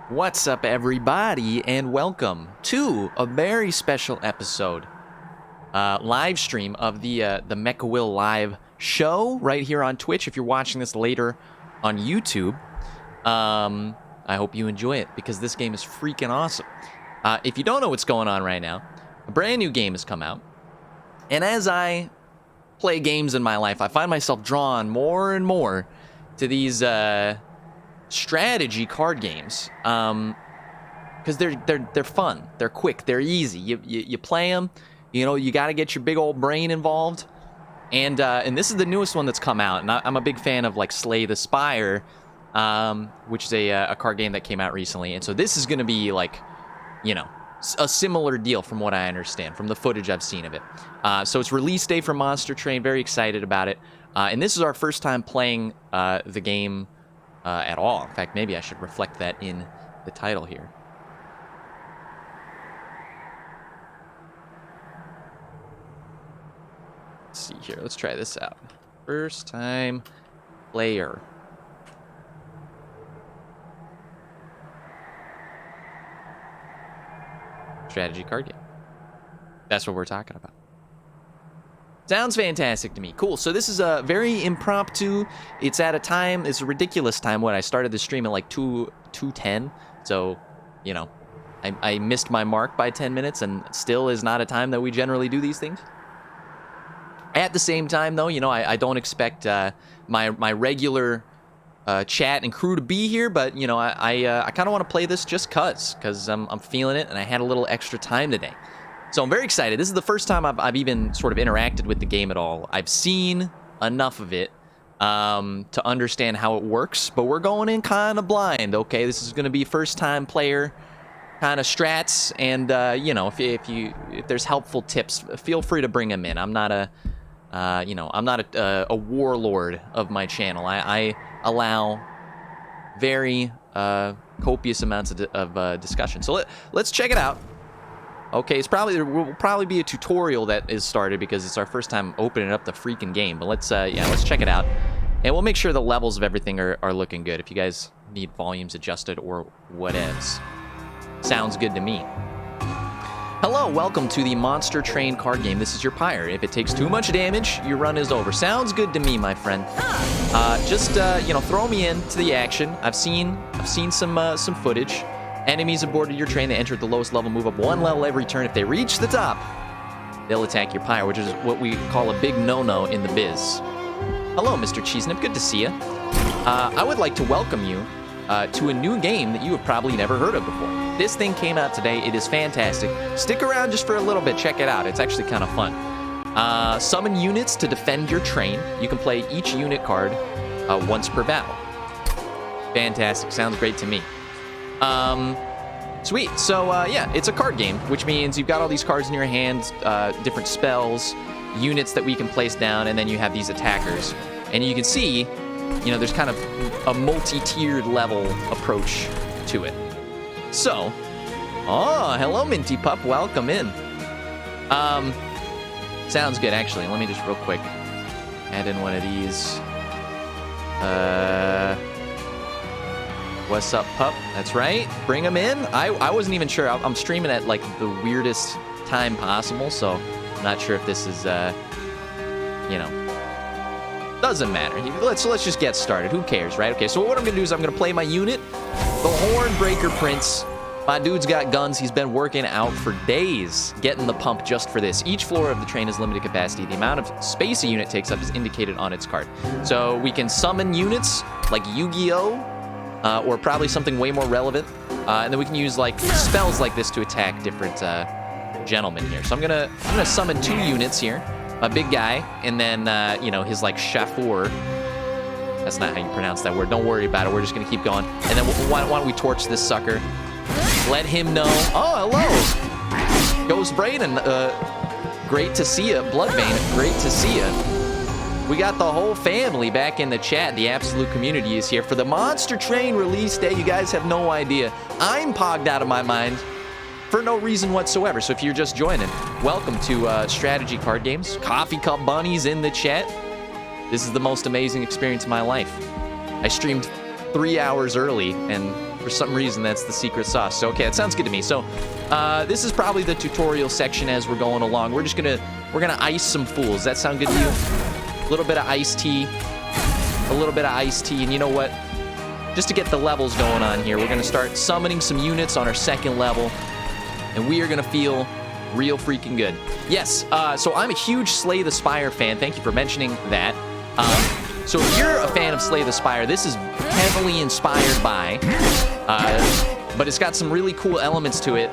What's up, everybody, and welcome to a very special episode, live stream of the Mecha Live show right here on Twitch. If you're watching this later on YouTube, I hope you enjoy it because this game is freaking awesome. If you don't know what's going on right now, a brand new game has come out, and as I play games in my life, I find myself drawn more and more to these strategy card games, because they're fun, they're quick, they're easy. You play them, you got to get your big old brain involved, and this is the newest one that's come out, and I'm a big fan of like Slay the Spire, which is a card game that came out recently, and so this is going to be like, a similar deal from what I understand from the footage I've seen of it. So it's release day for Monster Train, very excited about it, and this is our first time playing the game at all. In fact, maybe I should reflect that in the title here. Let's see here. Let's try this out. First time player. Strategy card game. That's what we're talking about. Sounds fantastic to me. Cool. So this is a very impromptu. It's at a time. It's a ridiculous time when I started the stream at like 2:10. So, I missed my mark by 10 minutes, and still is not a time that we generally do these things. At the same time, though, I don't expect my regular chat and crew to be here, but I kind of want to play this just because I'm feeling it, and I had a little extra time today. So I'm very excited. This is the first time I've even sort of interacted with the game at all. I've seen enough of it to understand how it works, but we're going in kind of blind, okay? This is going to be first-time player kind of strats, and, if there's helpful tips, feel free to bring them in. I'm not a warlord of my channel. I allow very copious amounts of discussion. So let's check it out. Okay, there will probably be a tutorial that is started because it's our first time opening up the freaking game. But let's check it out, and we'll make sure the levels of everything are looking good. If you guys need volumes adjusted or whatevs, sounds good to me. Hello, welcome to the Monster Train card game. This is your pyre. If it takes too much damage, your run is over. Sounds good to me, my friend. Just throw me into the action. I've seen some footage. Enemies aboarded your train that entered the lowest level move up one level every turn. If they reach the top, they'll attack your pyre, which is what we call a big no-no in the biz. Hello, Mr. Cheesenip. Good to see you. I would like to welcome you to a new game that you have probably never heard of before. This thing came out today. It is fantastic. Stick around just for a little bit. Check it out. It's actually kind of fun. Summon units to defend your train. You can play each unit card once per battle. Fantastic. Sounds great to me. Sweet. So, it's a card game, which means you've got all these cards in your hands, different spells, units that we can place down, and then you have these attackers. And you can see, there's kind of a multi-tiered level approach to it. So, hello, Minty Pup. Welcome in. Sounds good, actually. Let me just real quick add in one of these. What's up, pup? That's right. Bring them in. I wasn't even sure. I'm streaming at like the weirdest time possible, so I'm not sure if this is, doesn't matter. Let's just get started. Who cares, right? Okay, so what I'm gonna do is I'm gonna play my unit, the Hornbreaker Prince. My dude's got guns. He's been working out for days, getting the pump just for this. Each floor of the train has limited capacity. The amount of space a unit takes up is indicated on its card. So we can summon units like Yu-Gi-Oh! Or probably something way more relevant. And then we can use like spells like this to attack different gentlemen here. So I'm gonna summon 2 units here. A big guy, and then his like Shafour. That's not how you pronounce that word. Don't worry about it. We're just gonna keep going. And then why don't we torch this sucker? Let him know. Oh, hello, Ghost Brain, and great to see you, Bloodbane. Great to see you. We got the whole family back in the chat. The absolute community is here for the Monster Train release day. You guys have no idea. I'm pogged out of my mind for no reason whatsoever. So if you're just joining, welcome to Strategy Card Games. Coffee Cup Bunnies in the chat. This is the most amazing experience of my life. I streamed 3 hours early, and For some reason, that's the secret sauce. So, okay, that sounds good to me. So, this is probably the tutorial section as we're going along. We're gonna ice some fools. Does that sound good to you? A little bit of iced tea. A little bit of iced tea. And you know what? Just to get the levels going on here, we're gonna start summoning some units on our second level. And we are gonna feel real freaking good. Yes, so I'm a huge Slay the Spire fan. Thank you for mentioning that. So if you're a fan of Slay the Spire, this is heavily inspired by, but it's got some really cool elements to it,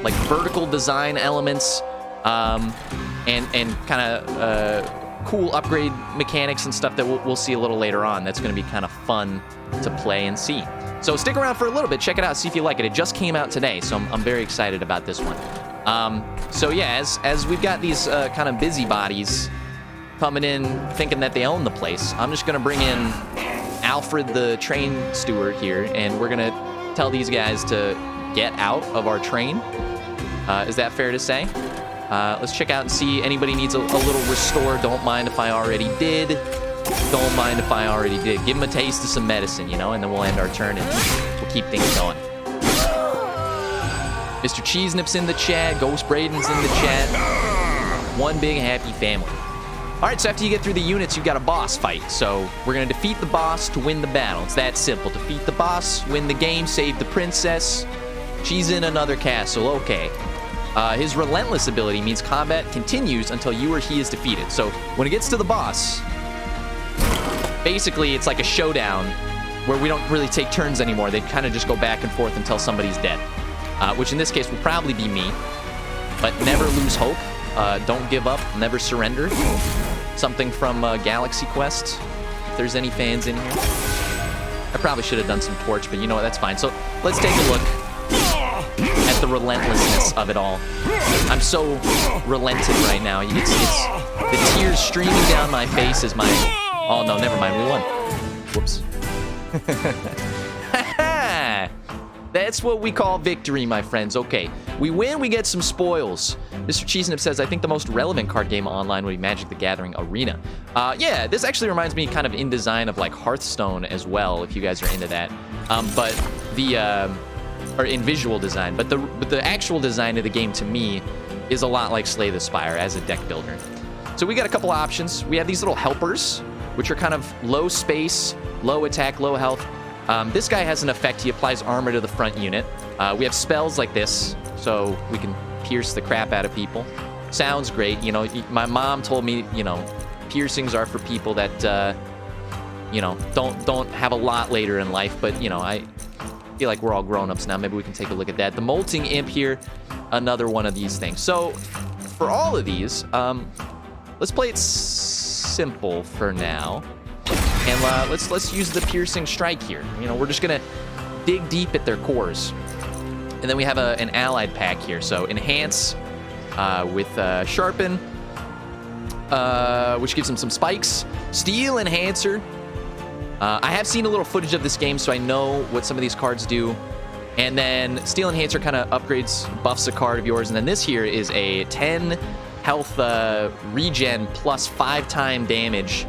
like vertical design elements, and kind of cool upgrade mechanics and stuff that we'll see a little later on. That's going to be kind of fun to play and see. So stick around for a little bit, check it out, see if you like it. It just came out today, so I'm very excited about this one. So yeah, as we've got these kind of busybodies coming in thinking that they own the place, I'm just going to bring in Alfred the train steward here, and we're going to tell these guys to get out of our train. Is that fair to say? Let's check out and see anybody needs a little restore. Don't mind if I already did. Don't mind if I already did. Give them a taste of some medicine, you know, and then we'll end our turn and we'll keep things going. Mr. Cheese Nip's in the chat. Ghost Braden's in the chat. One big happy family. All right, so after you get through the units, you've got a boss fight. So we're going to defeat the boss to win the battle. It's that simple. Defeat the boss, win the game, save the princess. She's in another castle. Okay. His relentless ability means combat continues until you or he is defeated. So when it gets to the boss, basically it's like a showdown where we don't really take turns anymore. They kind of just go back and forth until somebody's dead, which in this case will probably be me. But never lose hope. Don't give up. Never surrender. Something from Galaxy Quest, if there's any fans in here. I probably should have done some Torch, but you know what? That's fine. So let's take a look at the relentlessness of it all. I'm so relented right now. It's the tears streaming down my face as my... Oh, no, never mind. We won. Whoops. That's what we call victory, my friends. Okay, we win, we get some spoils. Mr. Cheesenip says, I think the most relevant card game online would be Magic the Gathering Arena. Yeah, this actually reminds me kind of in design of like Hearthstone as well, if you guys are into that. But the... or in visual design, but the actual design of the game to me is a lot like Slay the Spire as a deck builder. So we got a couple options. We have these little helpers, which are kind of low space, low attack, low health. This guy has an effect. He applies armor to the front unit. We have spells like this, so we can pierce the crap out of people. Sounds great. You know, my mom told me, you know, piercings are for people that, you know, don't have a lot later in life, but, you know, I feel like we're all grown-ups now. Maybe we can take a look at that. The Molting Imp here, another one of these things. So for all of these, let's play it simple for now. And let's use the Piercing Strike here. You know, we're just going to dig deep at their cores. And then we have an allied pack here. So Enhance with Sharpen, which gives them some spikes. Steel Enhancer. I have seen a little footage of this game, so I know what some of these cards do. And then Steel Enhancer kind of upgrades, buffs a card of yours. And then this here is a 10 health regen plus 5-time damage,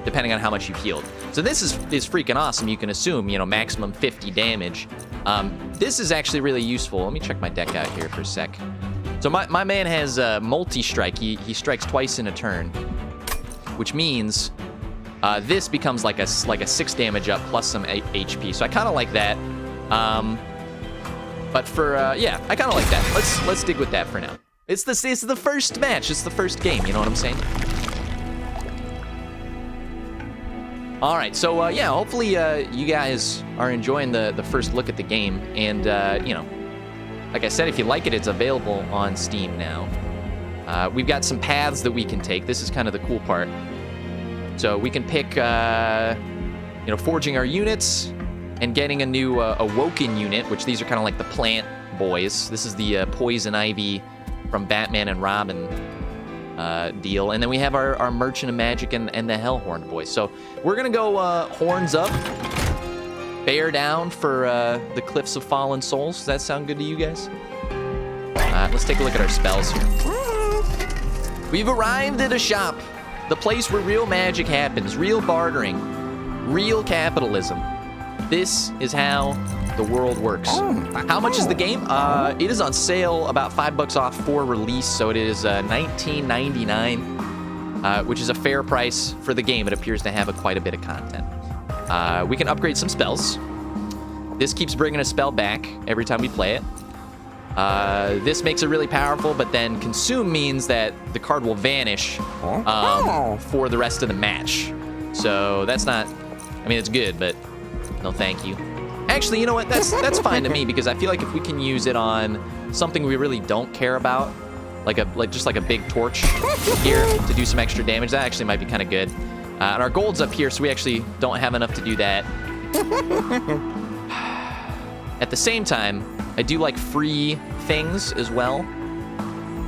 depending on how much you've healed. So this is freaking awesome. You can assume, you know, maximum 50 damage. This is actually really useful. Let me check my deck out here for a sec. So my man has multi-strike. He strikes twice in a turn, which means... this becomes like a 6 damage up plus some HP, so I kind of like that. But for yeah, I kind of like that. Let's dig with that for now. It's the first match. It's the first game. You know what I'm saying? All right, so yeah, hopefully you guys are enjoying the first look at the game, and you know, like I said, if you like it, it's available on Steam now. We've got some paths that we can take. This is kind of the cool part. So we can pick, you know, forging our units and getting a new Awoken unit, which these are kind of like the plant boys. This is the Poison Ivy from Batman and Robin deal. And then we have our Merchant of Magic and the Hellhorn boys. So we're going to go horns up, bear down for the Cliffs of Fallen Souls. Does that sound good to you guys? Let's take a look at our spells here. We've arrived at a shop. The place where real magic happens, real bartering, real capitalism. This is how the world works. How much is the game? It is on sale, about $5 off for release, so it is $19.99, which is a fair price for the game. It appears to have quite a bit of content. We can upgrade some spells. This keeps bringing a spell back every time we play it. This makes it really powerful, but then consume means that the card will vanish for the rest of the match. So that's not, I mean, it's good, but no thank you. Actually, you know what? That's fine to me, because I feel like if we can use it on something we really don't care about, just like a big torch here to do some extra damage, that actually might be kind of good. And our gold's up here, so we actually don't have enough to do that. At the same time, I do like free things as well.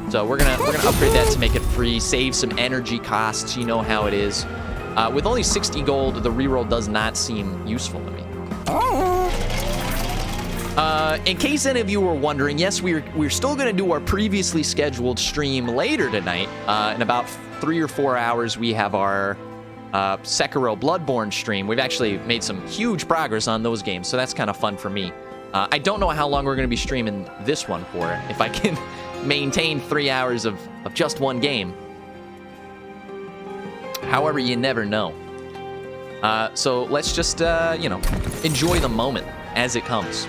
So we're gonna upgrade that to make it free, save some energy costs. You know how it is. With only 60 gold, the reroll does not seem useful to me. In case any of you were wondering, yes, we're still gonna do our previously scheduled stream later tonight. In about 3 or 4 hours, we have our Sekiro Bloodborne stream. We've actually made some huge progress on those games, so that's kind of fun for me. I don't know how long we're going to be streaming this one for, if I can maintain 3 hours of just one game. However, you never know. So let's just, enjoy the moment as it comes.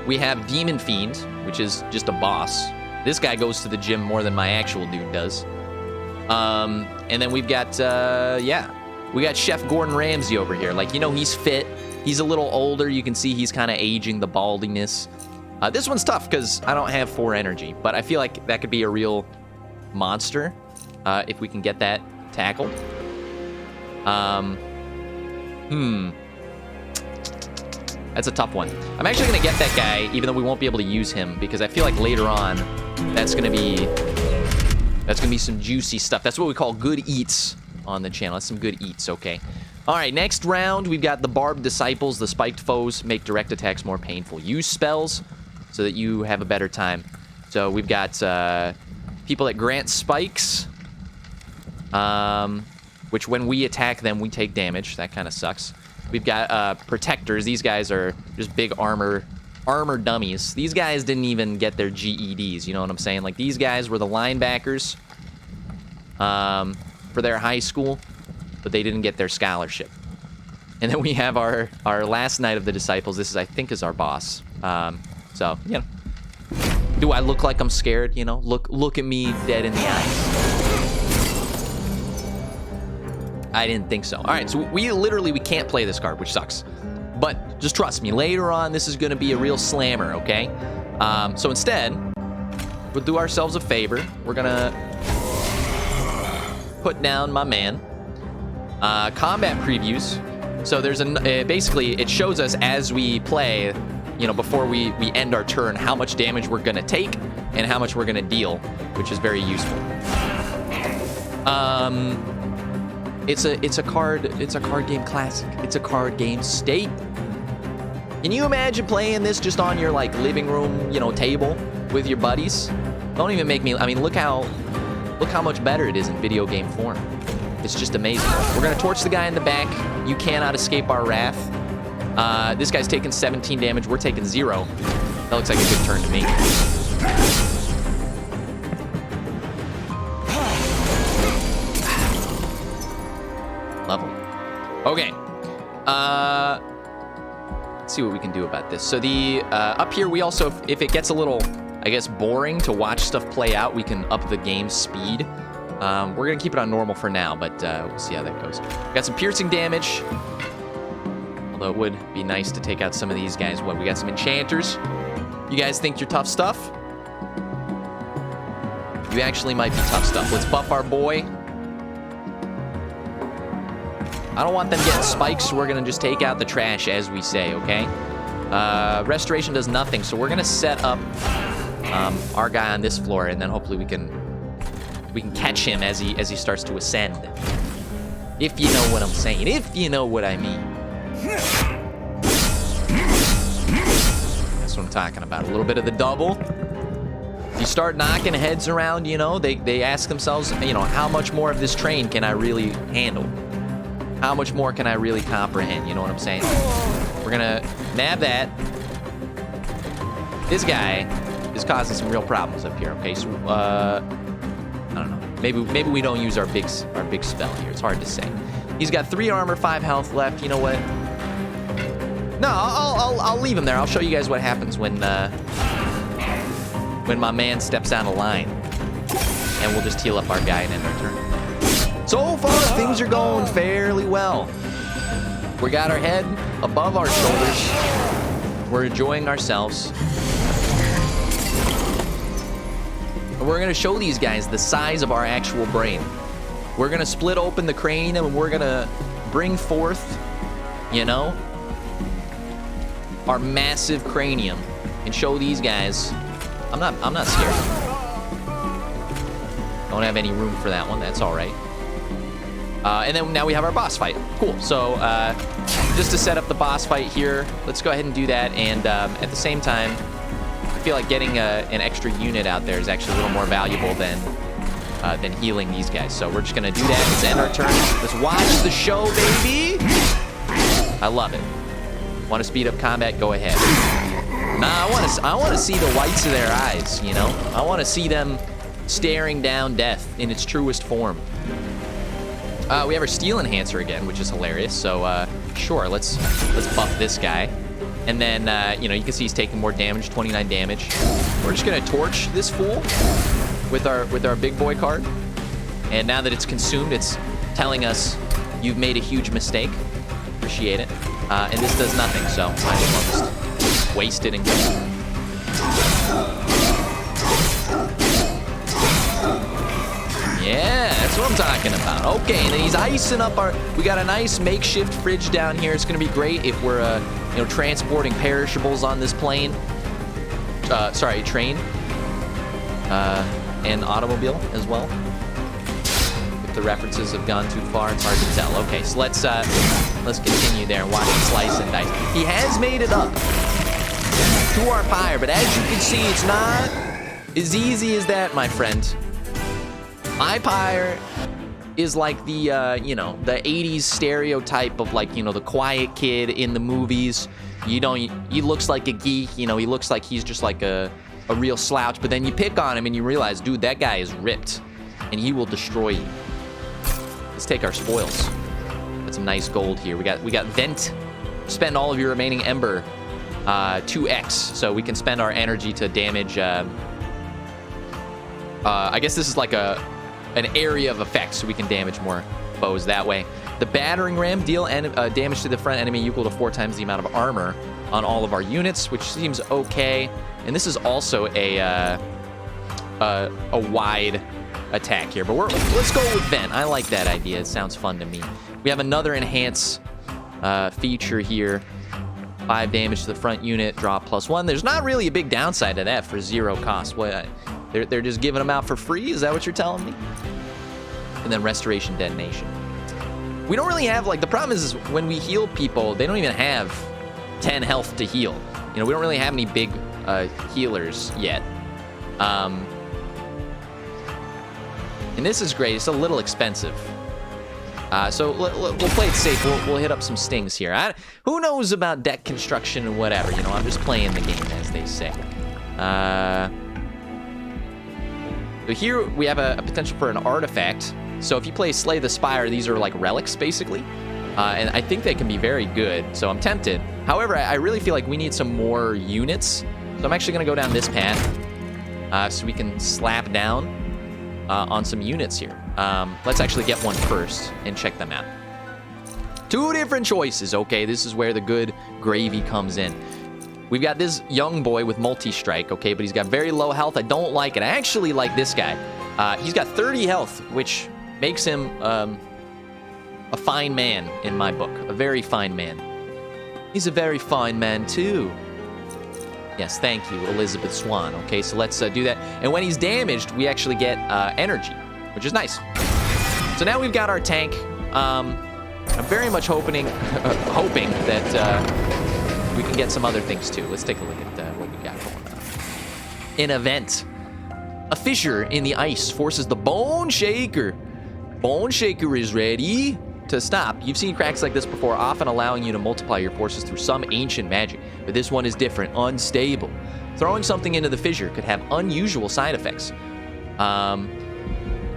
We have Demon Fiend, which is just a boss. This guy goes to the gym more than my actual dude does. And then we've got, we got Chef Gordon Ramsay over here. Like, he's fit. He's a little older. You can see he's kind of aging, the baldiness. This one's tough because I don't have 4 energy, but I feel like that could be a real monster if we can get that tackled. That's a tough one. I'm actually going to get that guy, even though we won't be able to use him, because I feel like later on that's going to be some juicy stuff. That's what we call good eats on the channel. That's some good eats, okay. All right, next round, we've got the Barbed Disciples. The spiked foes make direct attacks more painful. Use spells so that you have a better time. So we've got people that grant spikes, which when we attack them, we take damage. That kind of sucks. We've got protectors. These guys are just big armor dummies. These guys didn't even get their GEDs, you know what I'm saying? Like, these guys were the linebackers for their high school, but they didn't get their scholarship. And then we have our last Knight of the Disciples. This is, I think, is our boss. So, do I look like I'm scared? Look at me dead in the eyes. I didn't think so. All right, so we can't play this card, which sucks. But just trust me, later on, this is going to be a real slammer, okay? So instead, we'll do ourselves a favor. We're going to put down my man. Combat previews. So there's basically, it shows us as we play, before we end our turn, how much damage we're going to take and how much we're going to deal, which is very useful. It's a card game classic. It's a card game state. Can you imagine playing this just on your living room, table with your buddies? Don't even make me. I mean, look how much better it is in video game form. It's just amazing. We're gonna torch the guy in the back. You cannot escape our wrath. This guy's taking 17 damage. We're taking 0. That looks like a good turn to me. Level. Okay. Let's see what we can do about this. So the up here, we also, if it gets a little, I guess, boring to watch stuff play out, we can up the game speed. We're gonna keep it on normal for now, but we'll see how that goes. Got some piercing damage. Although it would be nice to take out some of these guys. What, we got some enchanters. You guys think you're tough stuff? You actually might be tough stuff. Let's buff our boy. I don't want them getting spikes, so we're going to just take out the trash, as we say, okay? Restoration does nothing, so we're going to set up our guy on this floor, and then hopefully we can catch him as he starts to ascend. If you know what I'm saying. If you know what I mean. That's what I'm talking about. A little bit of the double. If you start knocking heads around, they ask themselves, how much more of this train can I really handle? How much more can I really comprehend? You know what I'm saying? We're gonna nab that. This guy is causing some real problems up here. Okay, so I don't know. Maybe we don't use our big spell here. It's hard to say. He's got 3 armor, 5 health left. You know what? No, I'll leave him there. I'll show you guys what happens when my man steps down a line, and we'll just heal up our guy and end our turn. So far, things are going fairly well. We got our head above our shoulders. We're enjoying ourselves. And we're gonna show these guys the size of our actual brain. We're gonna split open the cranium and we're gonna bring forth, you know, our massive cranium and show these guys. I'm not scared. Don't have any room for that one. That's all right. And then now we have our boss fight. Cool. So just to set up the boss fight here, let's go ahead and do that. And at the same time, I feel like getting an extra unit out there is actually a little more valuable than healing these guys. So we're just gonna do that. Let's end our turn. Let's watch the show, baby. I love it. Want to speed up combat? Go ahead. Nah, I want to see the whites of their eyes. You know, I want to see them staring down death in its truest form. We have our steel enhancer again, which is hilarious. So sure, let's buff this guy. And then you know, you can see he's taking more damage, 29 damage. We're just gonna torch this fool with our big boy card. And now that it's consumed, it's telling us you've made a huge mistake. Appreciate it. And this does nothing, so might as well just waste it and go. Yeah, that's what I'm talking about. Okay, and then he's icing up our... We got a nice makeshift fridge down here. It's going to be great if we're, you know, transporting perishables on this plane. Sorry, train. And automobile as well. If the references have gone too far, it's hard to tell. Okay, so let's continue there and watch him slice and dice. He has made it up to our pyre, but as you can see, it's not as easy as that, my friend. My pyre is like the, you know, the 80s stereotype of, like, you know, the quiet kid in the movies. You know, he looks like a geek, you know, he looks like he's just like a real slouch, but then you pick on him and you realize, dude, that guy is ripped and he will destroy you. Let's take our spoils. Got some nice gold here. We got vent. Spend all of your remaining ember 2x, so we can spend our energy to damage. I guess this is like an area of effect, so we can damage more foes that way. The battering ram deal damage to the front enemy equal to 4 times the amount of armor on all of our units, which seems okay. And this is also a wide attack here, but let's go with vent. I like that idea. It sounds fun to me. We have another enhance feature here. 5 damage to the front unit, draw +1. There's not really a big downside to that for 0 cost. What? They're just giving them out for free? Is that what you're telling me? And then restoration detonation. We don't really have, like, the problem is when we heal people, they don't even have 10 health to heal. You know, we don't really have any big healers yet. And this is great. It's a little expensive. So we'll play it safe. We'll hit up some stings here. Who knows about deck construction and whatever? You know, I'm just playing the game, as they say. So here we have a potential for an artifact. So if you play Slay the Spire, these are like relics, basically. And I think they can be very good, so I'm tempted. However, I really feel like we need some more units. So I'm actually going to go down this path so we can slap down on some units here. Let's actually get one first and check them out. 2 different choices. Okay, this is where the good gravy comes in. We've got this young boy with multi-strike, okay, but he's got very low health. I don't like it. I actually like this guy. He's got 30 health, which makes him a fine man in my book. A very fine man. He's a very fine man, too. Yes, thank you, Elizabeth Swan. Okay, so let's do that. And when he's damaged, we actually get energy, which is nice. So now we've got our tank. I'm very much hoping that we can get some other things, too. Let's take a look at what we got going on. An event. A fissure in the ice forces the Bone Shaker. Bone Shaker is ready to stop. You've seen cracks like this before, often allowing you to multiply your forces through some ancient magic. But this one is different, unstable. Throwing something into the fissure could have unusual side effects.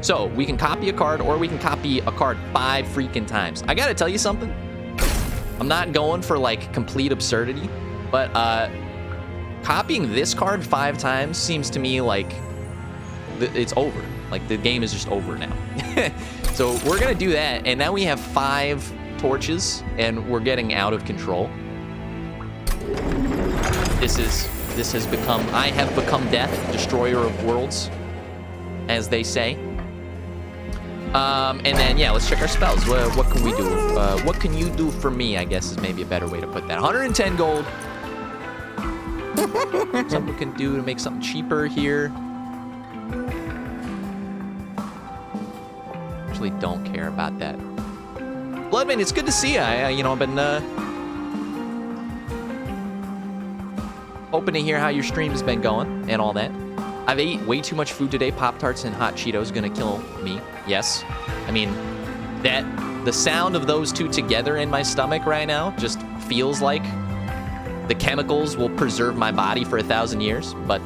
So we can copy a card, or we can copy a card 5 freaking times. I gotta tell you something. I'm not going for like complete absurdity, but copying this card 5 times seems to me like it's over. Like the game is just over now. So we're gonna do that, and now we have 5 torches, and we're getting out of control. This has become, I have become death, destroyer of worlds, as they say. And then, yeah, let's check our spells. What can we do? What can you do for me, I guess, is maybe a better way to put that. 110 gold. Something we can do to make something cheaper here. Actually don't care about that. Bloodman, it's good to see you. I've been hoping to hear how your stream has been going and all that. I've ate way too much food today. Pop-Tarts and hot Cheetos gonna kill me. Yes. I mean, the sound of those two together in my stomach right now just feels like the chemicals will preserve my body for 1,000 years. But,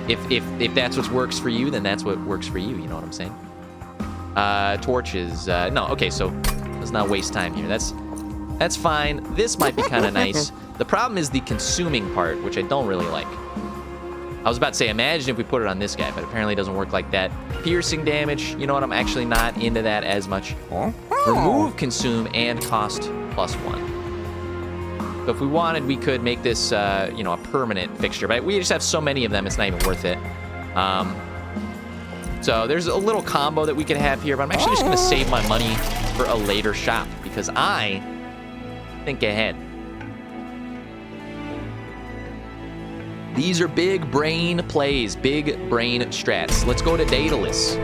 if that's what works for you, then that's what works for you. You know what I'm saying? Torches. No, okay, so let's not waste time here. That's fine. This might be kind of nice. The problem is the consuming part, which I don't really like. I was about to say, imagine if we put it on this guy, but apparently it doesn't work like that. Piercing damage, you know what? I'm actually not into that as much. Remove, consume, and cost +1. So if we wanted, we could make this, a permanent fixture, but we just have so many of them, it's not even worth it. So there's a little combo that we could have here, but I'm actually just going to save my money for a later shop because I think ahead. These are big brain plays, big brain strats. Let's go to Daedalus.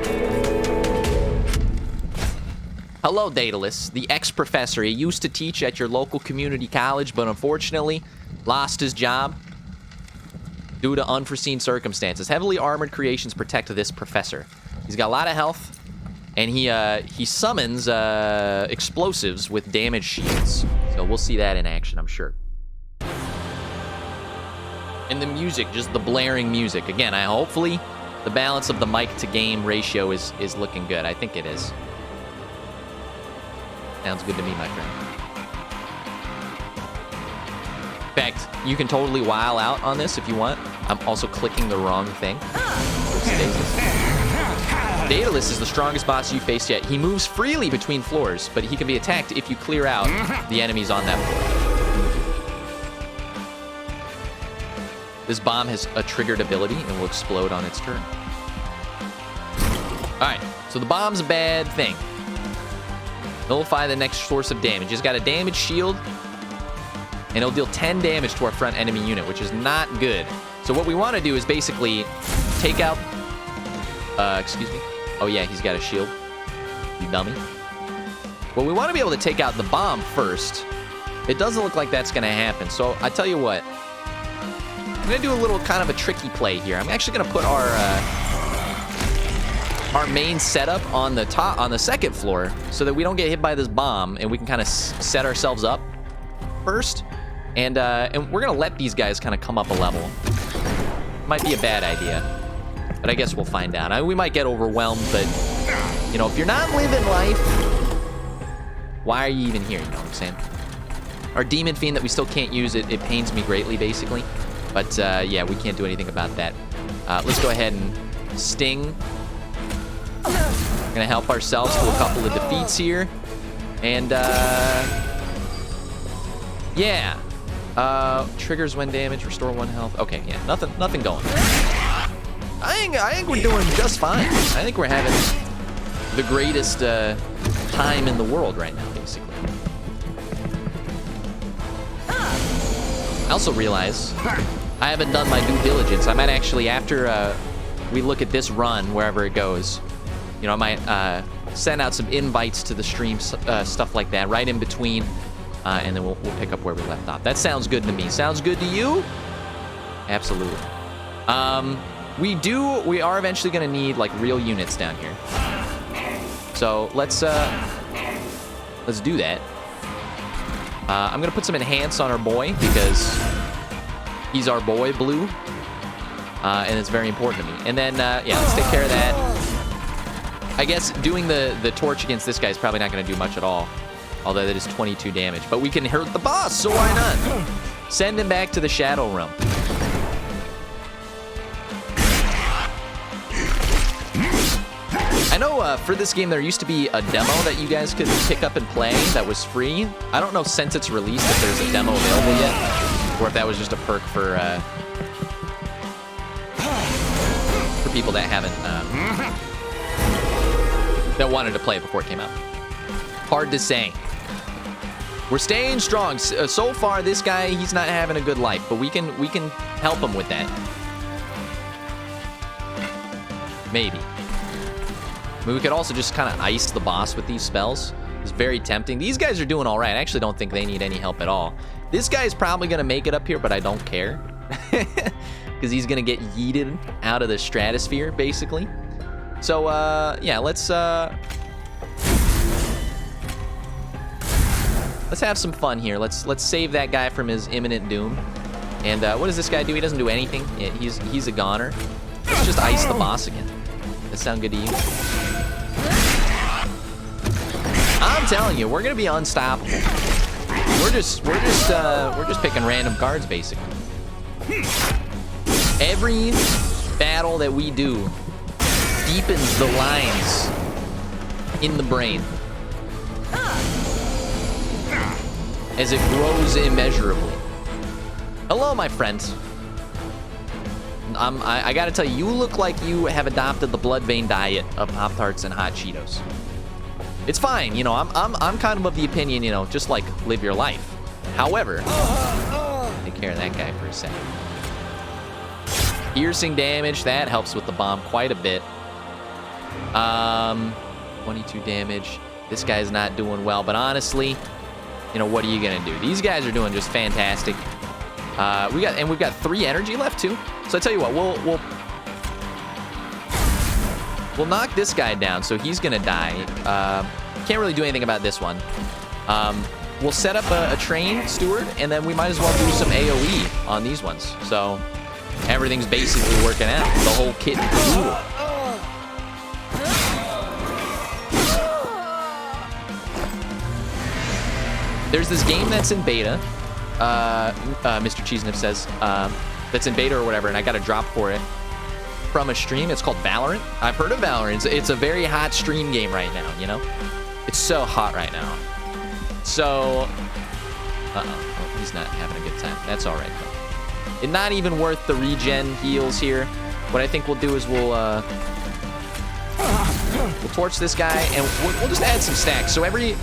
Hello, Daedalus, the ex-professor. He used to teach at your local community college, but unfortunately lost his job due to unforeseen circumstances. Heavily armored creations protect this professor. He's got a lot of health, and he summons explosives with damage shields. So we'll see that in action, I'm sure. And the music, just the blaring music. Again, hopefully the balance of the mic to game ratio is looking good. I think it is. Sounds good to me, my friend. In fact, you can totally while out on this if you want. I'm also clicking the wrong thing. Daedalus is the strongest boss you faced yet. He moves freely between floors, but he can be attacked if you clear out the enemies on that floor. This bomb has a triggered ability and will explode on its turn. Alright, so the bomb's a bad thing. Nullify the next source of damage. He's got a damage shield, and it'll deal 10 damage to our front enemy unit, which is not good. So what we want to do is basically take out... excuse me. Oh yeah, he's got a shield. You dummy. Well, we want to be able to take out the bomb first. It doesn't look like that's going to happen. So I tell you what. I'm going to do a little kind of a tricky play here. I'm actually going to put our main setup on the top, on the second floor, so that we don't get hit by this bomb, and we can kind of set ourselves up first. And we're going to let these guys kind of come up a level. Might be a bad idea, but I guess we'll find out. We might get overwhelmed, but, if you're not living life, why are you even here? You know what I'm saying? Our Demon Fiend that we still can't use, it pains me greatly, basically. But, yeah, we can't do anything about that. Let's go ahead and sting. We're gonna help ourselves to a couple of defeats here. And, yeah. Triggers when damaged, restore 1 health. Okay, yeah, nothing going. I think we're doing just fine. I think we're having the greatest time in the world right now, basically. I also realize I haven't done my due diligence. I might actually, after we look at this run, wherever it goes, I might send out some invites to the stream, stuff like that, right in between, and then we'll pick up where we left off. That sounds good to me. Sounds good to you? Absolutely. We are eventually going to need, like, real units down here. So let's do that. I'm gonna put some enhance on our boy because he's our boy, Blue, and it's very important to me. And then yeah, let's take care of that. I guess doing the torch against this guy is probably not gonna do much at all. Although that is 22 damage. But we can hurt the boss, so why not? Send him back to the Shadow Realm. I know for this game there used to be a demo that you guys could pick up and play that was free. I don't know since it's released if there's a demo available yet, or if that was just a perk for people that haven't, that wanted to play it before it came out. Hard to say. We're staying strong. So far, this guy, he's not having a good life, but we can help him with that. Maybe. I mean, we could also just kind of ice the boss with these spells. It's very tempting. These guys are doing all right. I actually don't think they need any help at all. This guy's probably going to make it up here, but I don't care. Because he's going to get yeeted out of the stratosphere, basically. So, yeah, let's have some fun here. Let's save that guy from his imminent doom. And what does this guy do? He doesn't do anything. Yeah, he's a goner. Let's just ice the boss again. That sound good to you? I'm telling you, we're gonna be unstoppable. We're just picking random cards, basically. Every battle that we do deepens the lines in the brain as it grows immeasurably. Hello, my friends. I gotta tell you, you look like you have adopted the blood vein diet of Pop-Tarts and hot Cheetos. It's fine, you know. I'm kind of the opinion, you know, just like live your life. However, take care of that guy for a second. Piercing damage, that helps with the bomb quite a bit. 22 damage. This guy's not doing well, but honestly, you know, what are you gonna do? These guys are doing just fantastic. We've got 3 energy left too. So I tell you what, we'll knock this guy down, so he's gonna die. Can't really do anything about this one. We'll set up a train steward, and then we might as well do some AoE on these ones. So everything's basically working out. The whole kit and caboodle. There's this game that's in beta. Mr. Cheesenip says, that's in beta or whatever, and I got a drop for it from a stream. It's called Valorant. I've heard of Valorant. It's a very hot stream game right now, you know? It's so hot right now. So, oh, he's not having a good time. That's all right, though. It's not even worth the regen heals here. What I think we'll do is we'll torch this guy, and we'll just add some stacks. So every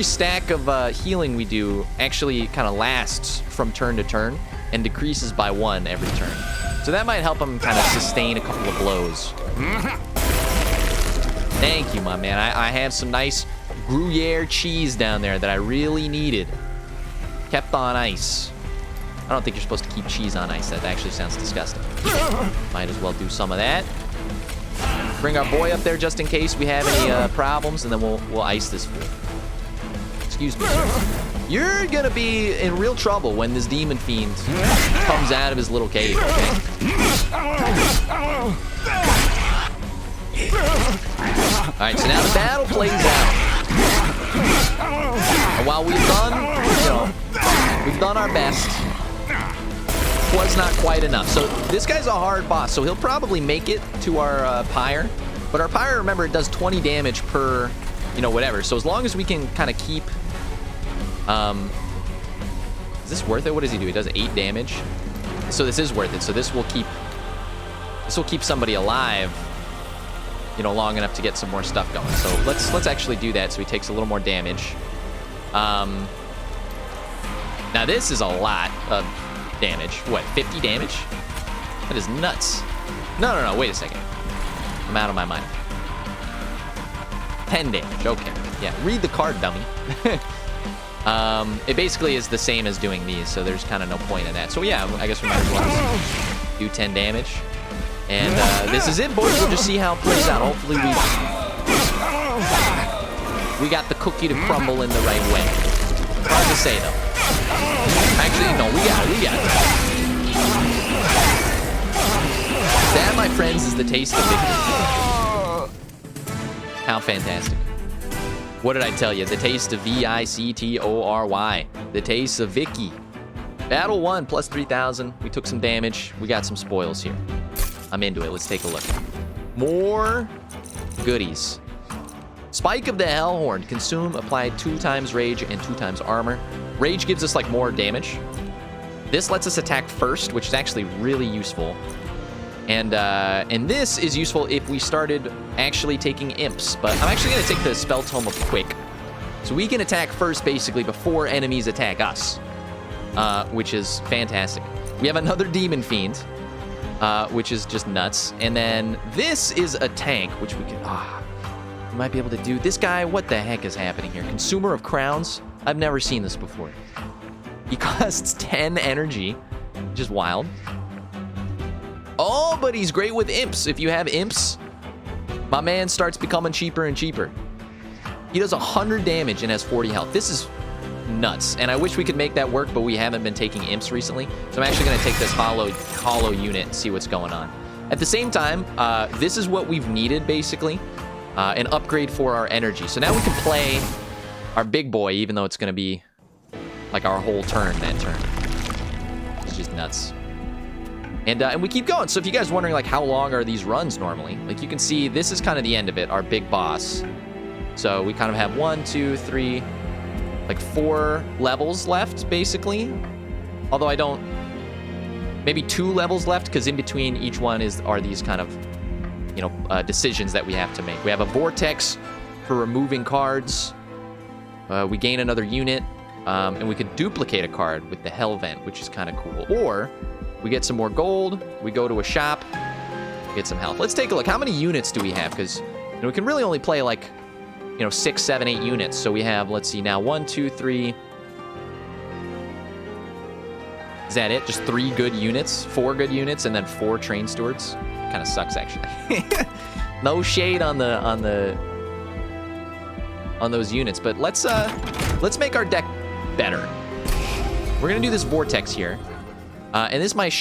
stack of healing we do actually kind of lasts from turn to turn and decreases by 1 every turn. So that might help him kind of sustain a couple of blows. Thank you, my man. I have some nice Gruyere cheese down there that I really needed. Kept on ice. I don't think you're supposed to keep cheese on ice. That actually sounds disgusting. Might as well do some of that. Bring our boy up there just in case we have any problems, and then we'll ice this fool. Excuse me, sir. You're gonna be in real trouble when this demon fiend comes out of his little cave, okay? Alright, so now the battle plays out. And while we've done our best, was not quite enough. So this guy's a hard boss, so he'll probably make it to our pyre. But our pyre, remember, it does 20 damage per, you know, whatever. So as long as we can kind of keep... is this worth it? What does he do? He does 8 damage. So this is worth it. So this will keep somebody alive, you know, long enough to get some more stuff going. So let's actually do that so he takes a little more damage. Now this is a lot of damage. What, 50 damage? That is nuts. No, wait a second. I'm out of my mind. 10 damage, okay. Yeah, read the card, dummy. It basically is the same as doing these, so there's kind of no point in that. So yeah, I guess we might as well just do 10 damage. And this is it, boys. We'll just see how it plays out. Hopefully we we got the cookie to crumble in the right way. Hard to say, though. Actually, no, we got it. That, my friends, is the taste of victory. How fantastic. What did I tell you? The taste of V-I-C-T-O-R-Y. The taste of Vicky. Battle 1, plus 3,000. We took some damage. We got some spoils here. I'm into it. Let's take a look. More goodies. Spike of the Hellhorn. Consume, apply 2 times rage and 2 times armor. Rage gives us, like, more damage. This lets us attack first, which is actually really useful. And this is useful if we started actually taking imps. But I'm actually going to take the Spell Tome of Quick. So we can attack first, basically, before enemies attack us. Which is fantastic. We have another Demon Fiend, which is just nuts. And then this is a tank, which we can... we might be able to do... This guy, what the heck is happening here? Consumer of Crowns? I've never seen this before. He costs 10 energy. Just wild. Oh, but he's great with imps. If you have imps, my man starts becoming cheaper and cheaper. He does 100 damage and has 40 health. This is nuts. And I wish we could make that work, but we haven't been taking imps recently. So I'm actually going to take this hollow unit and see what's going on. At the same time, this is what we've needed, basically. An upgrade for our energy. So now we can play our big boy, even though it's going to be like our whole turn that turn. It's just nuts. And we keep going. So if you guys are wondering, like, how long are these runs normally? Like, you can see this is kind of the end of it, our big boss. So we kind of have 1, 2, 3, like 4 levels left, basically. Although I don't... Maybe 2 levels left, because in between each one are these kind of, you know, decisions that we have to make. We have a Vortex for removing cards. We gain another unit. And we could duplicate a card with the Hell Vent, which is kind of cool. Or... we get some more gold. We go to a shop. Get some health. Let's take a look. How many units do we have? Because, you know, we can really only play, like, you know, 6, 7, 8 units. So we have, let's see now, 1, 2, 3. Is that it? Just 3 good units? 4 good units, and then 4 train stewards? Kind of sucks, actually. No shade on those units, but let's make our deck better. We're gonna do this Vortex here. And this might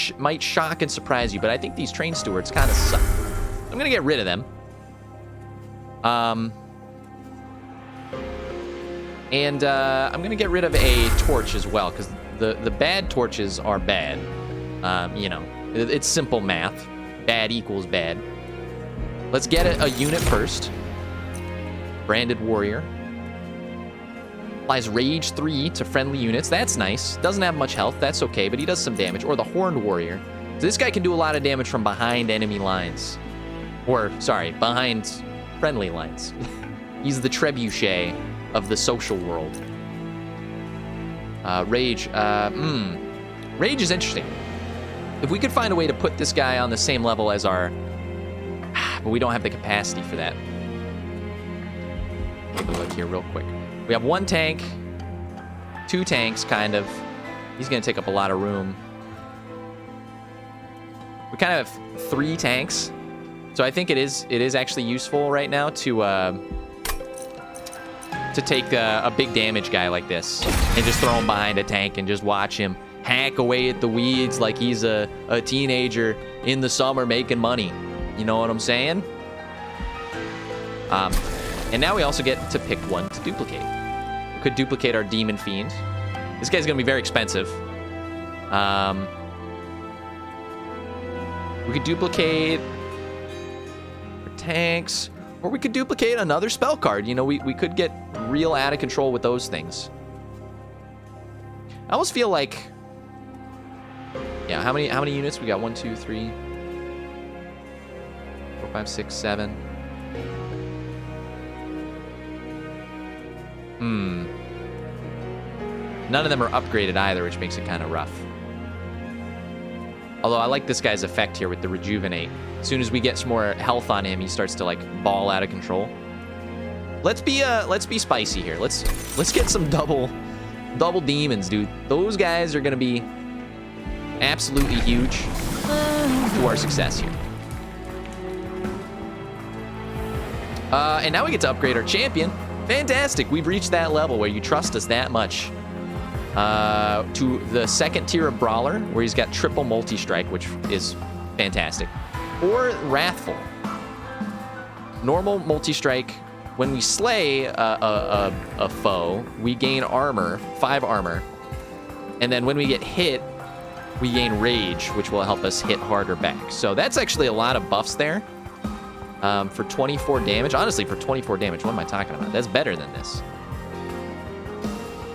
shock and surprise you, but I think these train stewards kind of suck. I'm going to get rid of them. And I'm going to get rid of a torch as well, because the bad torches are bad. You know, it's simple math. Bad equals bad. Let's get a unit first. Branded Warrior. Applies Rage 3 to friendly units. That's nice. Doesn't have much health. That's okay, but he does some damage. Or the Horned Warrior. So this guy can do a lot of damage from behind enemy lines. Or, sorry, behind friendly lines. He's the Trebuchet of the social world. Rage. Rage is interesting. If we could find a way to put this guy on the same level as our... but we don't have the capacity for that. Take a look here real quick. We have 1 tank, 2 tanks, kind of. He's going to take up a lot of room. We kind of have 3 tanks. So I think it is actually useful right now to take a big damage guy like this and just throw him behind a tank and just watch him hack away at the weeds like he's a teenager in the summer making money. You know what I'm saying? And now we also get to pick one to duplicate. We could duplicate our Demon Fiend. This guy's going to be very expensive. We could duplicate our tanks. Or we could duplicate another spell card. You know, we could get real out of control with those things. I almost feel like... yeah, how many units? We got 1, 2, 3, 4, 5, 6, 7. None of them are upgraded either, which makes it kind of rough. Although I like this guy's effect here with the Rejuvenate. As soon as we get some more health on him, he starts to like ball out of control. Let's be spicy here. Let's get some double demons, dude. Those guys are gonna be absolutely huge to our success here. And now we get to upgrade our champion. Fantastic. We've reached that level where you trust us that much. To the second tier of Brawler, where he's got triple multi-strike, which is fantastic. Or Wrathful. Normal multi-strike. When we slay a foe, we gain armor, 5 armor. And then when we get hit, we gain rage, which will help us hit harder back. So that's actually a lot of buffs there. For 24 damage. Honestly, for 24 damage, what am I talking about? That's better than this.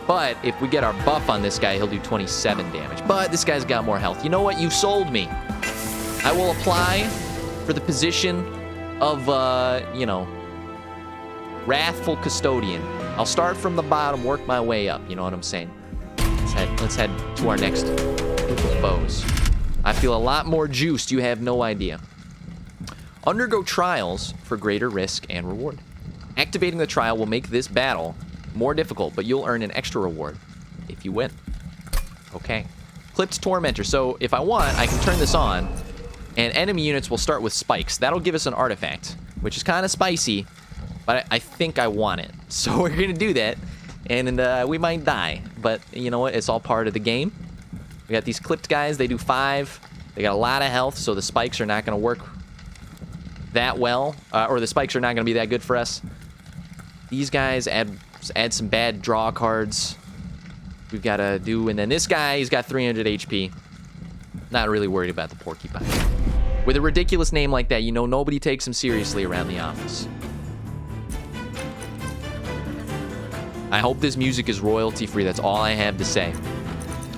But if we get our buff on this guy, he'll do 27 damage. But this guy's got more health. You know what? You sold me. I will apply for the position of, you know, Wrathful Custodian. I'll start from the bottom, work my way up. You know what I'm saying? Let's head to our next group of foes. I feel a lot more juiced. You have no idea. Undergo trials for greater risk and reward. Activating the trial will make this battle more difficult, but you'll earn an extra reward if you win. Okay. Clipped Tormentor. So if I want, I can turn this on, and enemy units will start with spikes. That'll give us an artifact, which is kind of spicy, but I think I want it. So we're going to do that, and we might die. But you know what? It's all part of the game. We got these clipped guys. They do 5. They got a lot of health, so the spikes are not going to work that well, or the spikes are not going to be that good for us. These guys add some bad draw cards. We've got to do, and then this guy, he's got 300 HP. Not really worried about the porcupine. With a ridiculous name like that, you know nobody takes him seriously around the office. I hope this music is royalty free. That's all I have to say.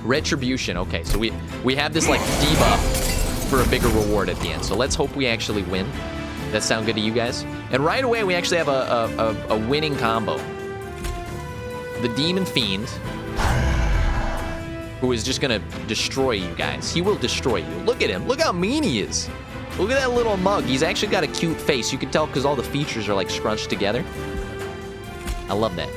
Retribution. Okay, so we have this like debuff for a bigger reward at the end. So let's hope we actually win. That sound good to you guys? And right away, we actually have a winning combo. The Demon Fiend, who is just going to destroy you guys. He will destroy you. Look at him. Look how mean he is. Look at that little mug. He's actually got a cute face. You can tell because all the features are like scrunched together. I love that.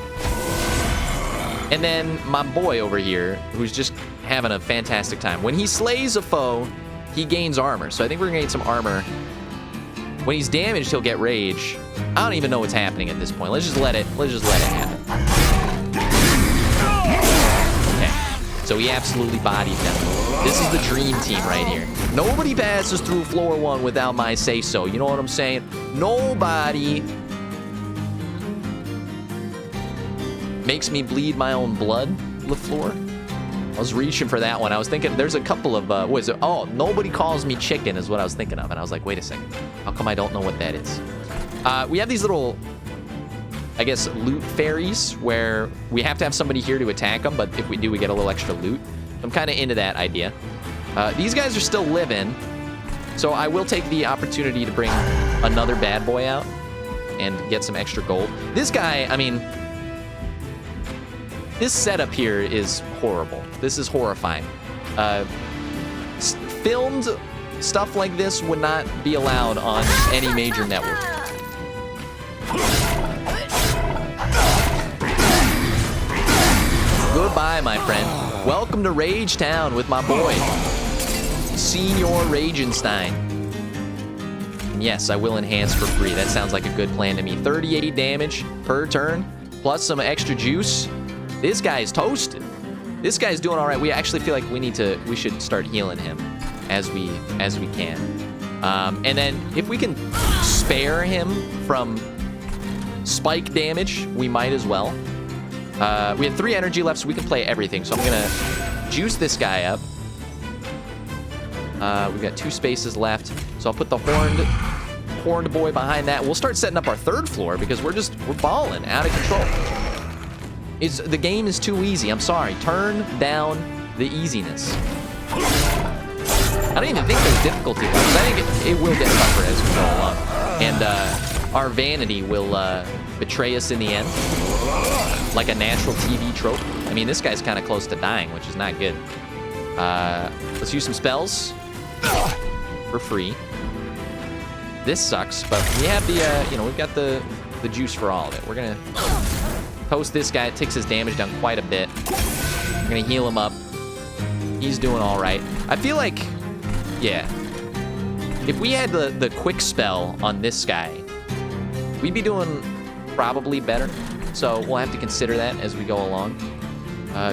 And then my boy over here, who's just having a fantastic time. When he slays a foe, he gains armor. So I think we're going to gain some armor. When he's damaged, he'll get rage. I don't even know what's happening at this point. Let's just let it happen. Okay. So he absolutely bodied them. This is the dream team right here. Nobody passes through floor 1 without my say-so. You know what I'm saying? Nobody makes me bleed my own blood, LaFleur. I was reaching for that one. I was thinking there's a couple of, what is it? Oh, nobody calls me chicken is what I was thinking of. And I was like, wait a second. How come I don't know what that is? We have these little, I guess, loot fairies where we have to have somebody here to attack them. But if we do, we get a little extra loot. I'm kind of into that idea. These guys are still living. So I will take the opportunity to bring another bad boy out and get some extra gold. This guy, I mean, this setup here is horrible. This is horrifying. Filmed stuff like this would not be allowed on any major network. Goodbye, my friend. Welcome to Rage Town with my boy, Senior Ragenstein. And yes, I will enhance for free. That sounds like a good plan to me. 38 damage per turn, plus some extra juice. This guy's toasted. This guy's doing all right. We actually feel like we should start healing him as we can. And then if we can spare him from spike damage, we might as well. We have 3 energy left, so we can play everything. So I'm gonna juice this guy up. We've got 2 spaces left. So I'll put the horned boy behind that. We'll start setting up our 3rd floor because we're balling out of control. The game is too easy. I'm sorry. Turn down the easiness. I don't even think there's difficulty levels. I think it will get tougher as we go along. And our vanity will betray us in the end. Like a natural TV trope. I mean, this guy's kind of close to dying, which is not good. Let's use some spells for free. This sucks, but we have the, we've got the juice for all of it. We're going to toast this guy. It takes his damage down quite a bit. We're going to heal him up. He's doing all right. I feel like, yeah, if we had the quick spell on this guy, we'd be doing probably better. so we'll have to consider that as we go along.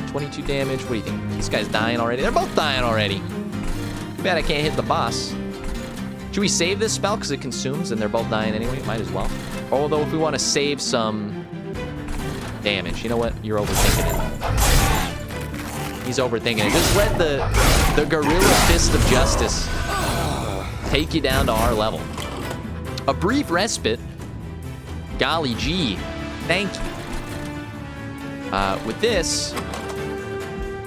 22 damage. What do you think? This guy's dying already. They're both dying already. Too bad I can't hit the boss. Should we save this spell because it consumes and they're both dying anyway? Might as well. Although if we want to save some damage, you know what? You're overthinking it. He's overthinking it. Just let the Gorilla Fist of Justice take you down to our level. A brief respite. Golly gee. Thank you. With this,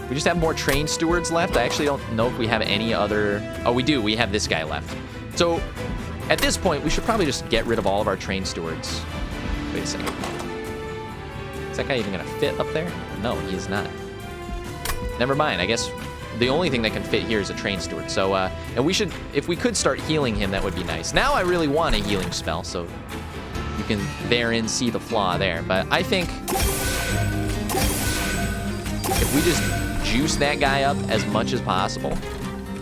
we just have more train stewards left. I actually don't know if we have any other... Oh, we do. We have this guy left. So, at this point, we should probably just get rid of all of our train stewards. Wait a second. Is that guy even going to fit up there? No, he is not. Never mind. I guess the only thing that can fit here is a train steward. So, and we should... If we could start healing him, that would be nice. Now I really want a healing spell, so you can therein see the flaw there. But I think if we just juice that guy up as much as possible,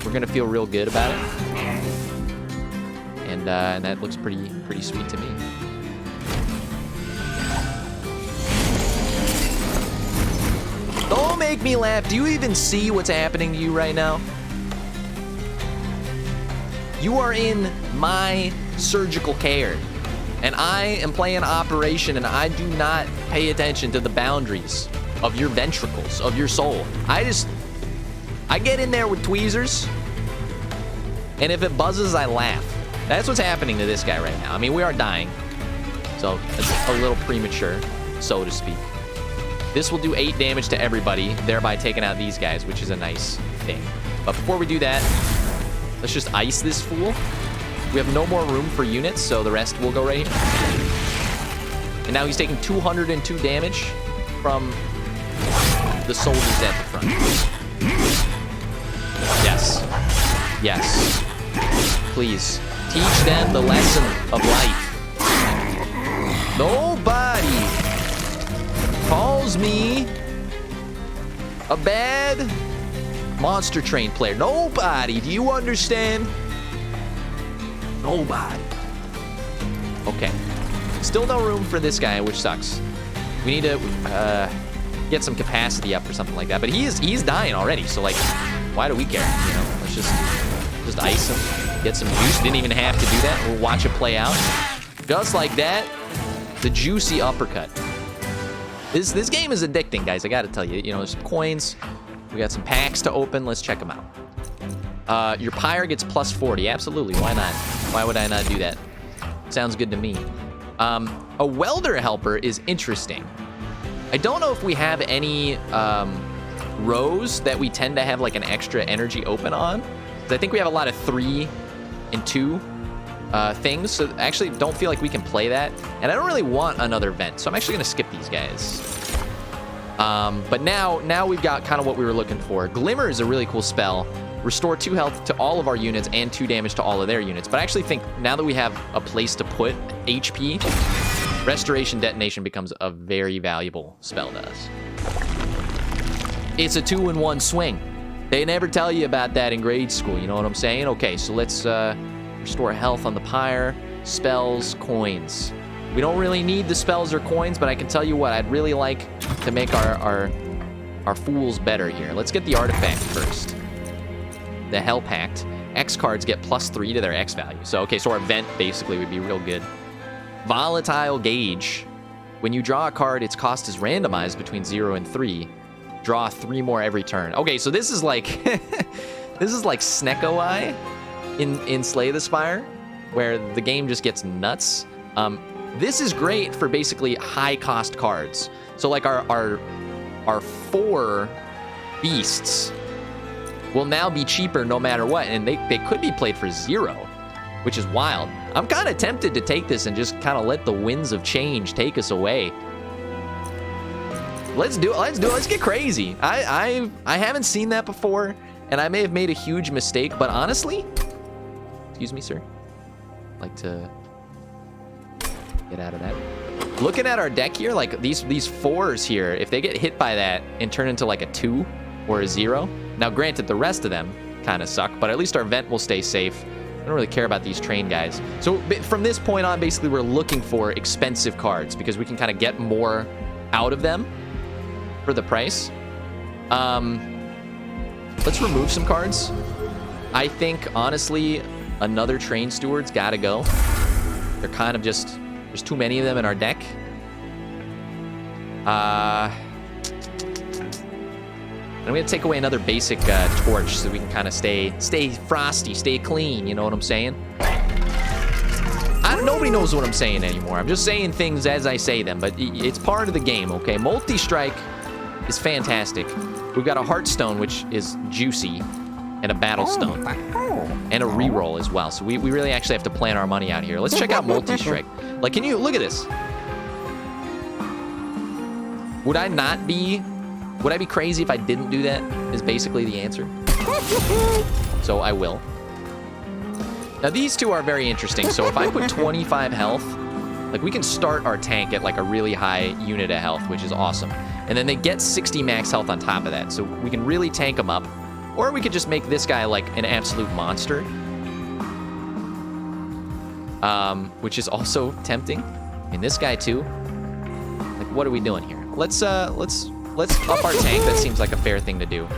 we're going to feel real good about it. And that looks pretty sweet to me. Don't make me laugh. Do you even see what's happening to you right now? You are in my surgical care. And I am playing Operation, and I do not pay attention to the boundaries of your ventricles, of your soul. I get in there with tweezers, and if it buzzes, I laugh. That's what's happening to this guy right now. I mean, we are dying, so it's a little premature, so to speak. This will do 8 damage to everybody, thereby taking out these guys, which is a nice thing. But before we do that, let's just ice this fool. We have no more room for units, so the rest will go right here. And now he's taking 202 damage from the soldiers at the front. Yes. Yes. Please. Teach them the lesson of life. Nobody calls me a bad monster train player. Nobody. Do you understand? Nobody. Okay. Still no room for this guy, which sucks. We need to get some capacity up or something like that. But he's dying already, so like, why do we care? You know, let's just ice him, get some juice. Didn't even have to do that. We'll watch it play out. Just like that. The juicy uppercut. This game is addicting, guys. I gotta tell you. You know, there's some coins. We got some packs to open. Let's check them out. Your pyre gets plus 40. Absolutely. Why not? Why would I not do that? Sounds good to me. A welder helper is interesting. I don't know if we have any rows that we tend to have like an extra energy open on. I think we have a lot of 3 and 2 things. So I actually don't feel like we can play that. And I don't really want another vent. So I'm actually going to skip these guys. But now we've got kind of what we were looking for. Glimmer is a really cool spell. Restore 2 health to all of our units and 2 damage to all of their units. But I actually think now that we have a place to put HP, Restoration Detonation becomes a very valuable spell to us. It's a 2-in-1 swing. They never tell you about that in grade school, you know what I'm saying? Okay, so let's restore health on the pyre, spells, coins. We don't really need the spells or coins, but I can tell you what, I'd really like to make our fools better here. Let's get the artifact first. The Hell Pact. X cards get plus 3 to their X value. So, okay, so our vent basically would be real good. Volatile Gauge. When you draw a card, its cost is randomized between 0 and 3. Draw 3 more every turn. Okay, so this is like... this is like Snecko Eye in Slay the Spire, where the game just gets nuts. This is great for basically high-cost cards. So, like, our 4 beasts will now be cheaper no matter what, and they could be played for 0, which is wild. I'm kind of tempted to take this and just kind of let the winds of change take us away. Let's do it. Let's get crazy. I haven't seen that before, and I may have made a huge mistake, but honestly, excuse me, sir, I'd like to get out of that. Looking at our deck here, like these 4s here, if they get hit by that and turn into like a 2 or a 0, now granted the rest of them kind of suck, but at least our vent will stay safe. I don't really care about these train guys. So from this point on, basically we're looking for expensive cards because we can kind of get more out of them for the price. Let's remove some cards. I think, honestly, another Train Steward's got to go. They're kind of just... There's too many of them in our deck. And I'm going to take away another basic torch so we can kind of stay frosty, stay clean. You know what I'm saying? Nobody knows what I'm saying anymore. I'm just saying things as I say them, but it's part of the game, okay? Multi-strike is fantastic. We've got a Heartstone, which is juicy, and a Battlestone, and a reroll as well. So we really actually have to plan our money out here. Let's check out multi-strike. Like, can you look at this? Would I be crazy if I didn't do that? Is basically the answer. So I will. Now these two are very interesting. So if I put 25 health, like we can start our tank at like a really high unit of health, which is awesome. And then they get 60 max health on top of that. So we can really tank them up. Or we could just make this guy like an absolute monster. Which is also tempting. And this guy too. Like, what are we doing here? Let's up our tank. That seems like a fair thing to do.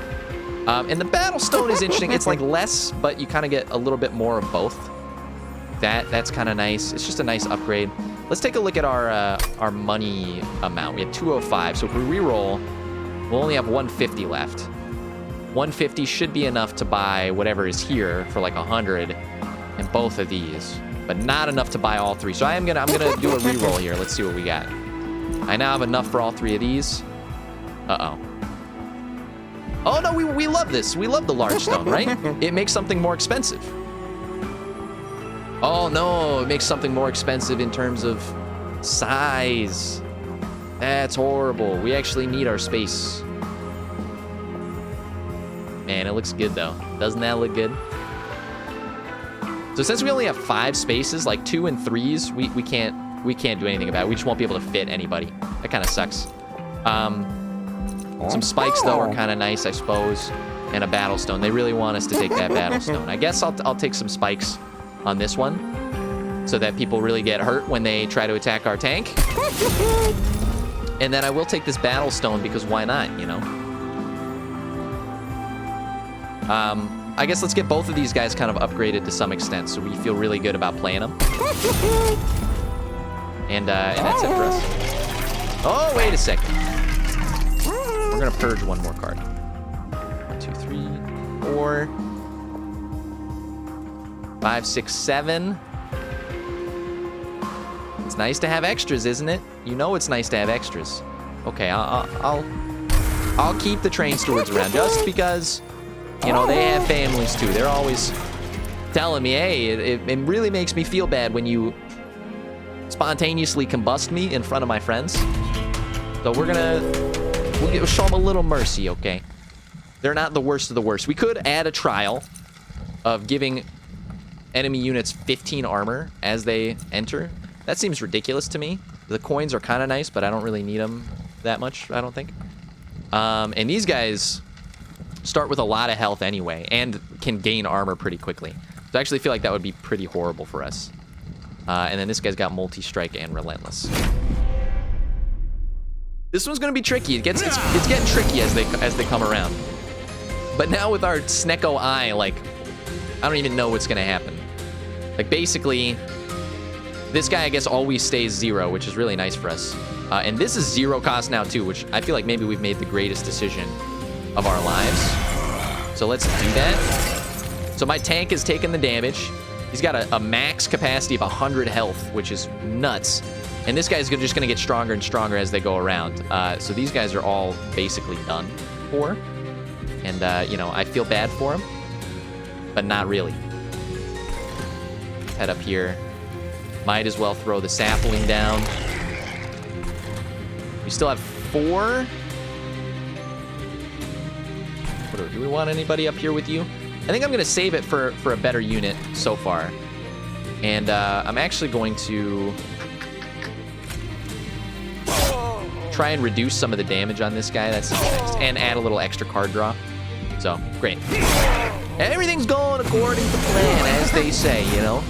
And the Battlestone is interesting. It's like less, but you kind of get a little bit more of both. That's kind of nice. It's just a nice upgrade. Let's take a look at our money amount. We have 205. So if we reroll, we'll only have 150 left. 150 should be enough to buy whatever is here for like 100 in both of these, but not enough to buy all three. So I'm gonna do a reroll here. Let's see what we got. I now have enough for all three of these. Uh-oh. Oh, no, we love this. We love the large stone, right? It makes something more expensive. Oh, no, it makes something more expensive in terms of size. That's horrible. We actually need our space. Man, it looks good, though. Doesn't that look good? So since we only have 5 spaces, like 2 and 3s, we can't do anything about it. We just won't be able to fit anybody. That kind of sucks. Some spikes, though, are kind of nice, I suppose. And a Battlestone. They really want us to take that Battlestone. I guess I'll take some spikes on this one so that people really get hurt when they try to attack our tank. And then I will take this Battlestone because why not, you know? I guess let's get both of these guys kind of upgraded to some extent so we feel really good about playing them. And that's it for us. Oh, wait a second. We're going to purge one more card. 1, 2, 3, 4, 5, 6, 7. It's nice to have extras, isn't it? You know it's nice to have extras. Okay, I'll keep the Train Stewards around just because, you know, they have families too. They're always telling me, hey, it really makes me feel bad when you spontaneously combust me in front of my friends. So we'll show them a little mercy, okay? They're not the worst of the worst. We could add a trial of giving enemy units 15 armor as they enter. That seems ridiculous to me. The coins are kind of nice, but I don't really need them that much, I don't think. And these guys start with a lot of health anyway and can gain armor pretty quickly. So I actually feel like that would be pretty horrible for us. And then this guy's got multi-strike and relentless. This one's gonna be tricky. It's getting tricky as they come around. But now with our Snecko Eye, like, I don't even know what's gonna happen. Like, basically, this guy, I guess, always stays 0, which is really nice for us. And this is 0 cost now, too, which I feel like maybe we've made the greatest decision of our lives. So let's do that. So my tank is taking the damage. He's got a max capacity of 100 health, which is nuts. And this guy's just going to get stronger and stronger as they go around. So these guys are all basically done for. And, you know, I feel bad for him, but not really. Head up here. Might as well throw the sapling down. We still have 4. Do we want anybody up here with you? I think I'm going to save it for a better unit so far. And I'm actually going to try and reduce some of the damage on this guy. That's nice. And add a little extra card draw. So, great. Everything's going according to plan, as they say, you know?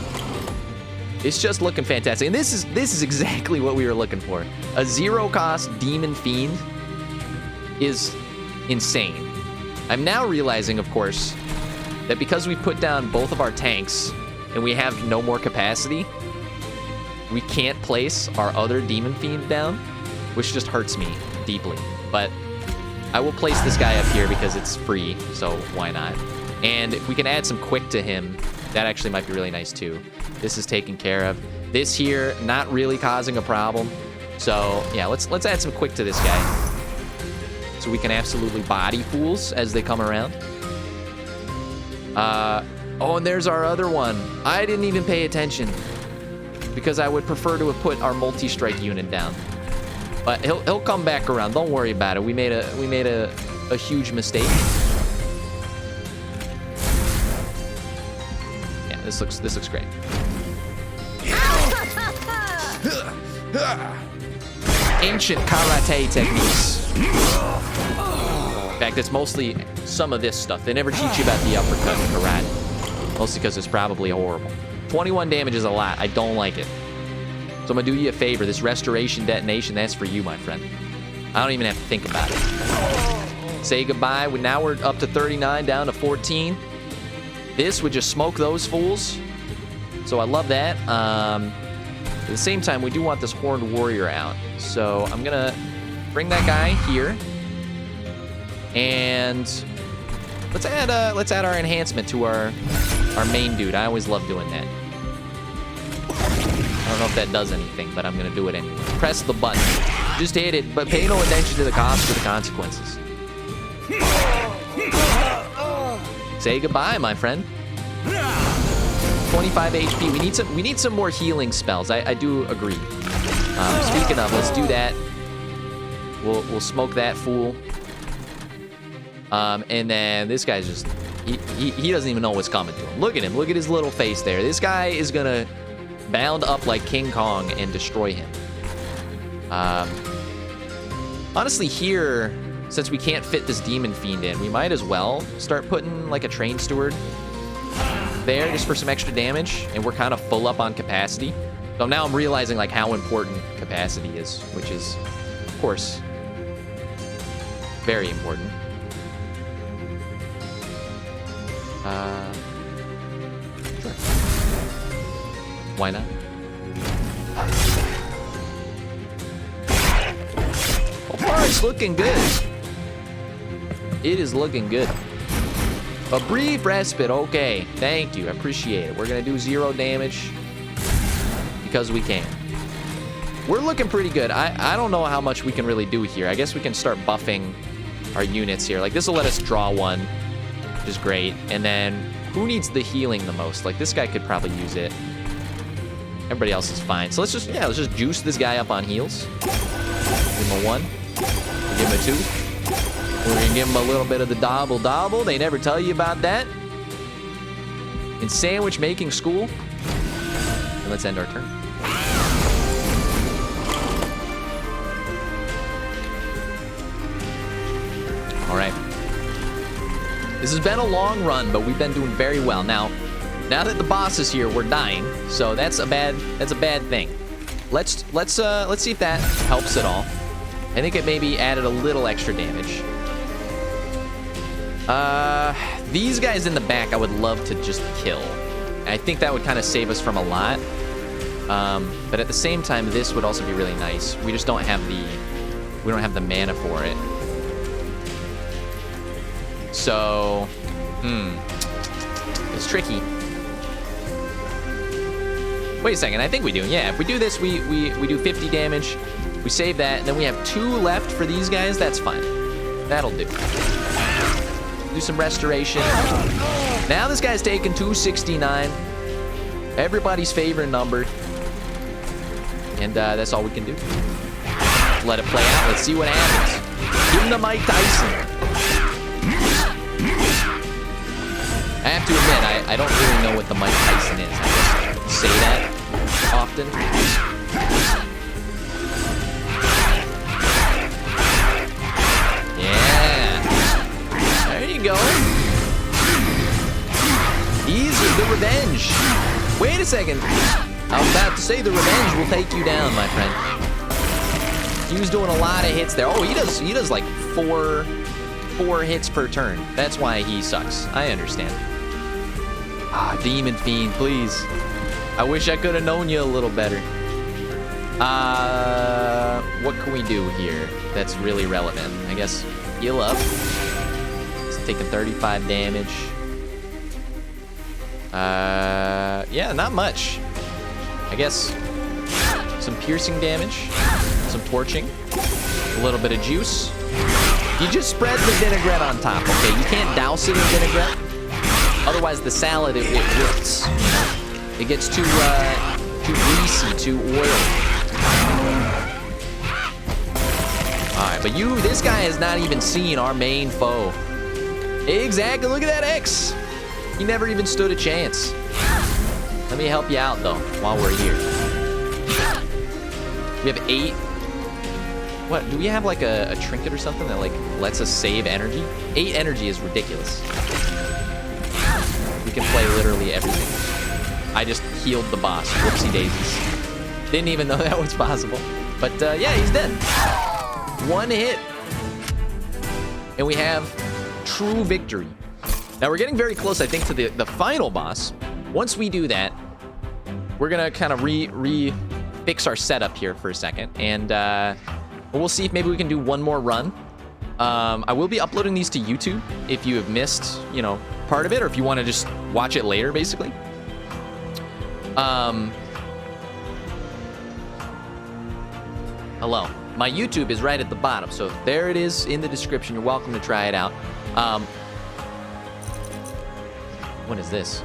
It's just looking fantastic. And this is exactly what we were looking for. A 0-cost Demon Fiend is insane. I'm now realizing, of course, that because we've put down both of our tanks and we have no more capacity, we can't place our other Demon Fiend down, which just hurts me deeply. But I will place this guy up here because it's free, so why not? And if we can add some quick to him, that actually might be really nice too. This is taken care of. This here, not really causing a problem. So yeah, let's add some quick to this guy, so we can absolutely body fools as they come around. Oh, and there's our other one. I didn't even pay attention because I would prefer to have put our multi-strike unit down. But he'll come back around. Don't worry about it. We made a huge mistake. Yeah, this looks great. Ancient karate techniques. In fact, it's mostly some of this stuff. They never teach you about the uppercut in karate. Mostly because it's probably horrible. 21 damage is a lot. I don't like it. So I'm gonna do you a favor. This restoration detonation, that's for you, my friend. I don't even have to think about it. Say goodbye. Now we're up to 39, down to 14. This would just smoke those fools. So I love that. At the same time, we do want this Horned Warrior out. So I'm gonna bring that guy here. And let's add our enhancement to our main dude. I always love doing that. I don't know if that does anything, but I'm gonna do it anyway. Press the button. Just hit it, but pay no attention to the cost or the consequences. Say goodbye, my friend. 25 HP. We need some more healing spells. I do agree. Speaking of, let's do that. We'll smoke that fool. And then this guy's just he doesn't even know what's coming to him. Look at him. Look at his little face there. This guy is gonna bound up like King Kong and destroy him. Honestly, here, since we can't fit this Demon Fiend in, we might as well start putting like a Train Steward there just for some extra damage, and we're kind of full up on capacity. So now I'm realizing like how important capacity is, which is, of course, very important. Sure. Why not? So far, it's looking good. It is looking good. A brief respite, okay. Thank you, I appreciate it. We're gonna do 0 damage because we can. We're looking pretty good. I don't know how much we can really do here. I guess we can start buffing our units here. Like, this will let us draw one, which is great. And then, who needs the healing the most? Like, this guy could probably use it. Everybody else is fine. So let's just juice this guy up on heals. Give him a 1. We'll give him a 2. We're gonna give him a little bit of the dobble. They never tell you about that. In sandwich making school. And let's end our turn. All right. This has been a long run, but we've been doing very well. Now that the boss is here, we're dying. So that's a bad thing. Let's see if that helps at all. I think it maybe added a little extra damage. These guys in the back I would love to just kill. I think that would kind of save us from a lot. But at the same time, this would also be really nice. We just don't have the mana for it. So, it's tricky. Wait a second, I think we do. Yeah, if we do this, we do 50 damage. We save that, and then we have 2 left for these guys. That's fine. That'll do. Do some restoration. Now this guy's taking 269. Everybody's favorite number. And that's all we can do. Let it play out. Let's see what happens. Give him the Mike Tyson. I have to admit, I don't really know what the Mike Tyson is. I just say that often. Yeah. There you go. Easy, the revenge. Wait a second. I was about to say the revenge will take you down, my friend. He was doing a lot of hits there. Oh, he does like four hits per turn. That's why he sucks. I understand. Ah, Demon Fiend, please. I wish I could have known you a little better. What can we do here that's really relevant? I guess heal up. He's taking 35 damage. Yeah, not much. I guess some piercing damage, some torching, a little bit of juice. You just spread the vinaigrette on top, okay? You can't douse it in vinaigrette. Otherwise, the salad, it wilts. It gets too greasy, too oily. Alright, but this guy has not even seen our main foe. Exactly, look at that X. He never even stood a chance. Let me help you out, though, while we're here. We have 8. What, do we have like a trinket or something that like lets us save energy? 8 energy is ridiculous. We can play literally everything. I just healed the boss. Whoopsie daisies. Didn't even know that was possible. But yeah, he's dead. 1 hit. And we have true victory. Now we're getting very close, I think, to the final boss. Once we do that, we're gonna kind of fix our setup here for a second. And we'll see if maybe we can do one more run. I will be uploading these to YouTube if you have missed, you know, part of it, or if you want to just watch it later, basically. Hello. My YouTube is right at the bottom, so there it is in the description. You're welcome to try it out. What is this?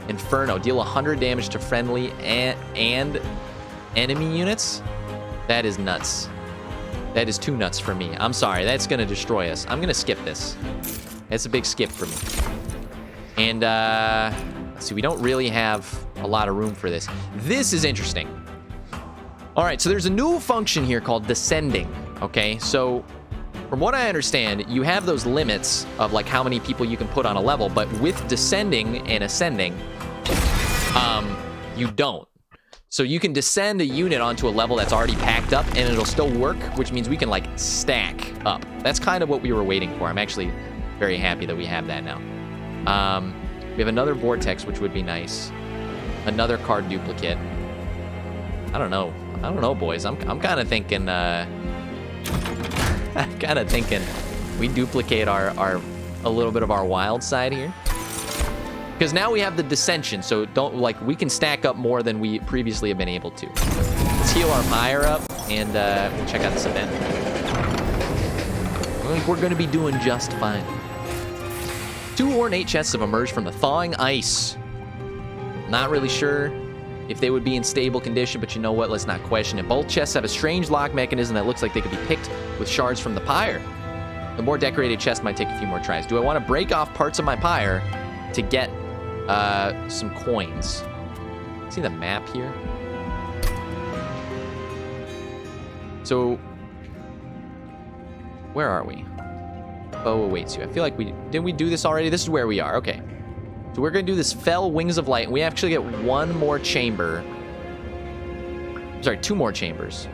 Inferno. Deal 100 damage to friendly and enemy units? That is nuts. That is too nuts for me. I'm sorry. That's going to destroy us. I'm going to skip this. That's a big skip for me. And, let's see. We don't really have a lot of room for this. This is interesting. All right. So there's a new function here called descending. Okay. So from what I understand, you have those limits of like how many people you can put on a level, but with descending and ascending, you don't. So you can descend a unit onto a level that's already packed up and it'll still work, which means we can like stack up. That's kind of what we were waiting for. I'm actually very happy that we have that now. We have another vortex, which would be nice. Another card duplicate. I don't know, boys. I'm kind of thinking, we duplicate a little bit of our wild side here. Because now we have the dissension, so we can stack up more than we previously have been able to. Let's heal our pyre up, and we'll check out this event. I think we're going to be doing just fine. 2 ornate chests have emerged from the thawing ice. Not really sure if they would be in stable condition, but you know what? Let's not question it. Both chests have a strange lock mechanism that looks like they could be picked with shards from the pyre. The more decorated chest might take a few more tries. Do I want to break off parts of my pyre to get some coins? See the map here? So, where are we? Foe awaits you. I feel like did we do this already? This is where we are. Okay. So we're going to do this Fell Wings of Light, and we actually get 1 more chamber. Sorry, 2 more chambers.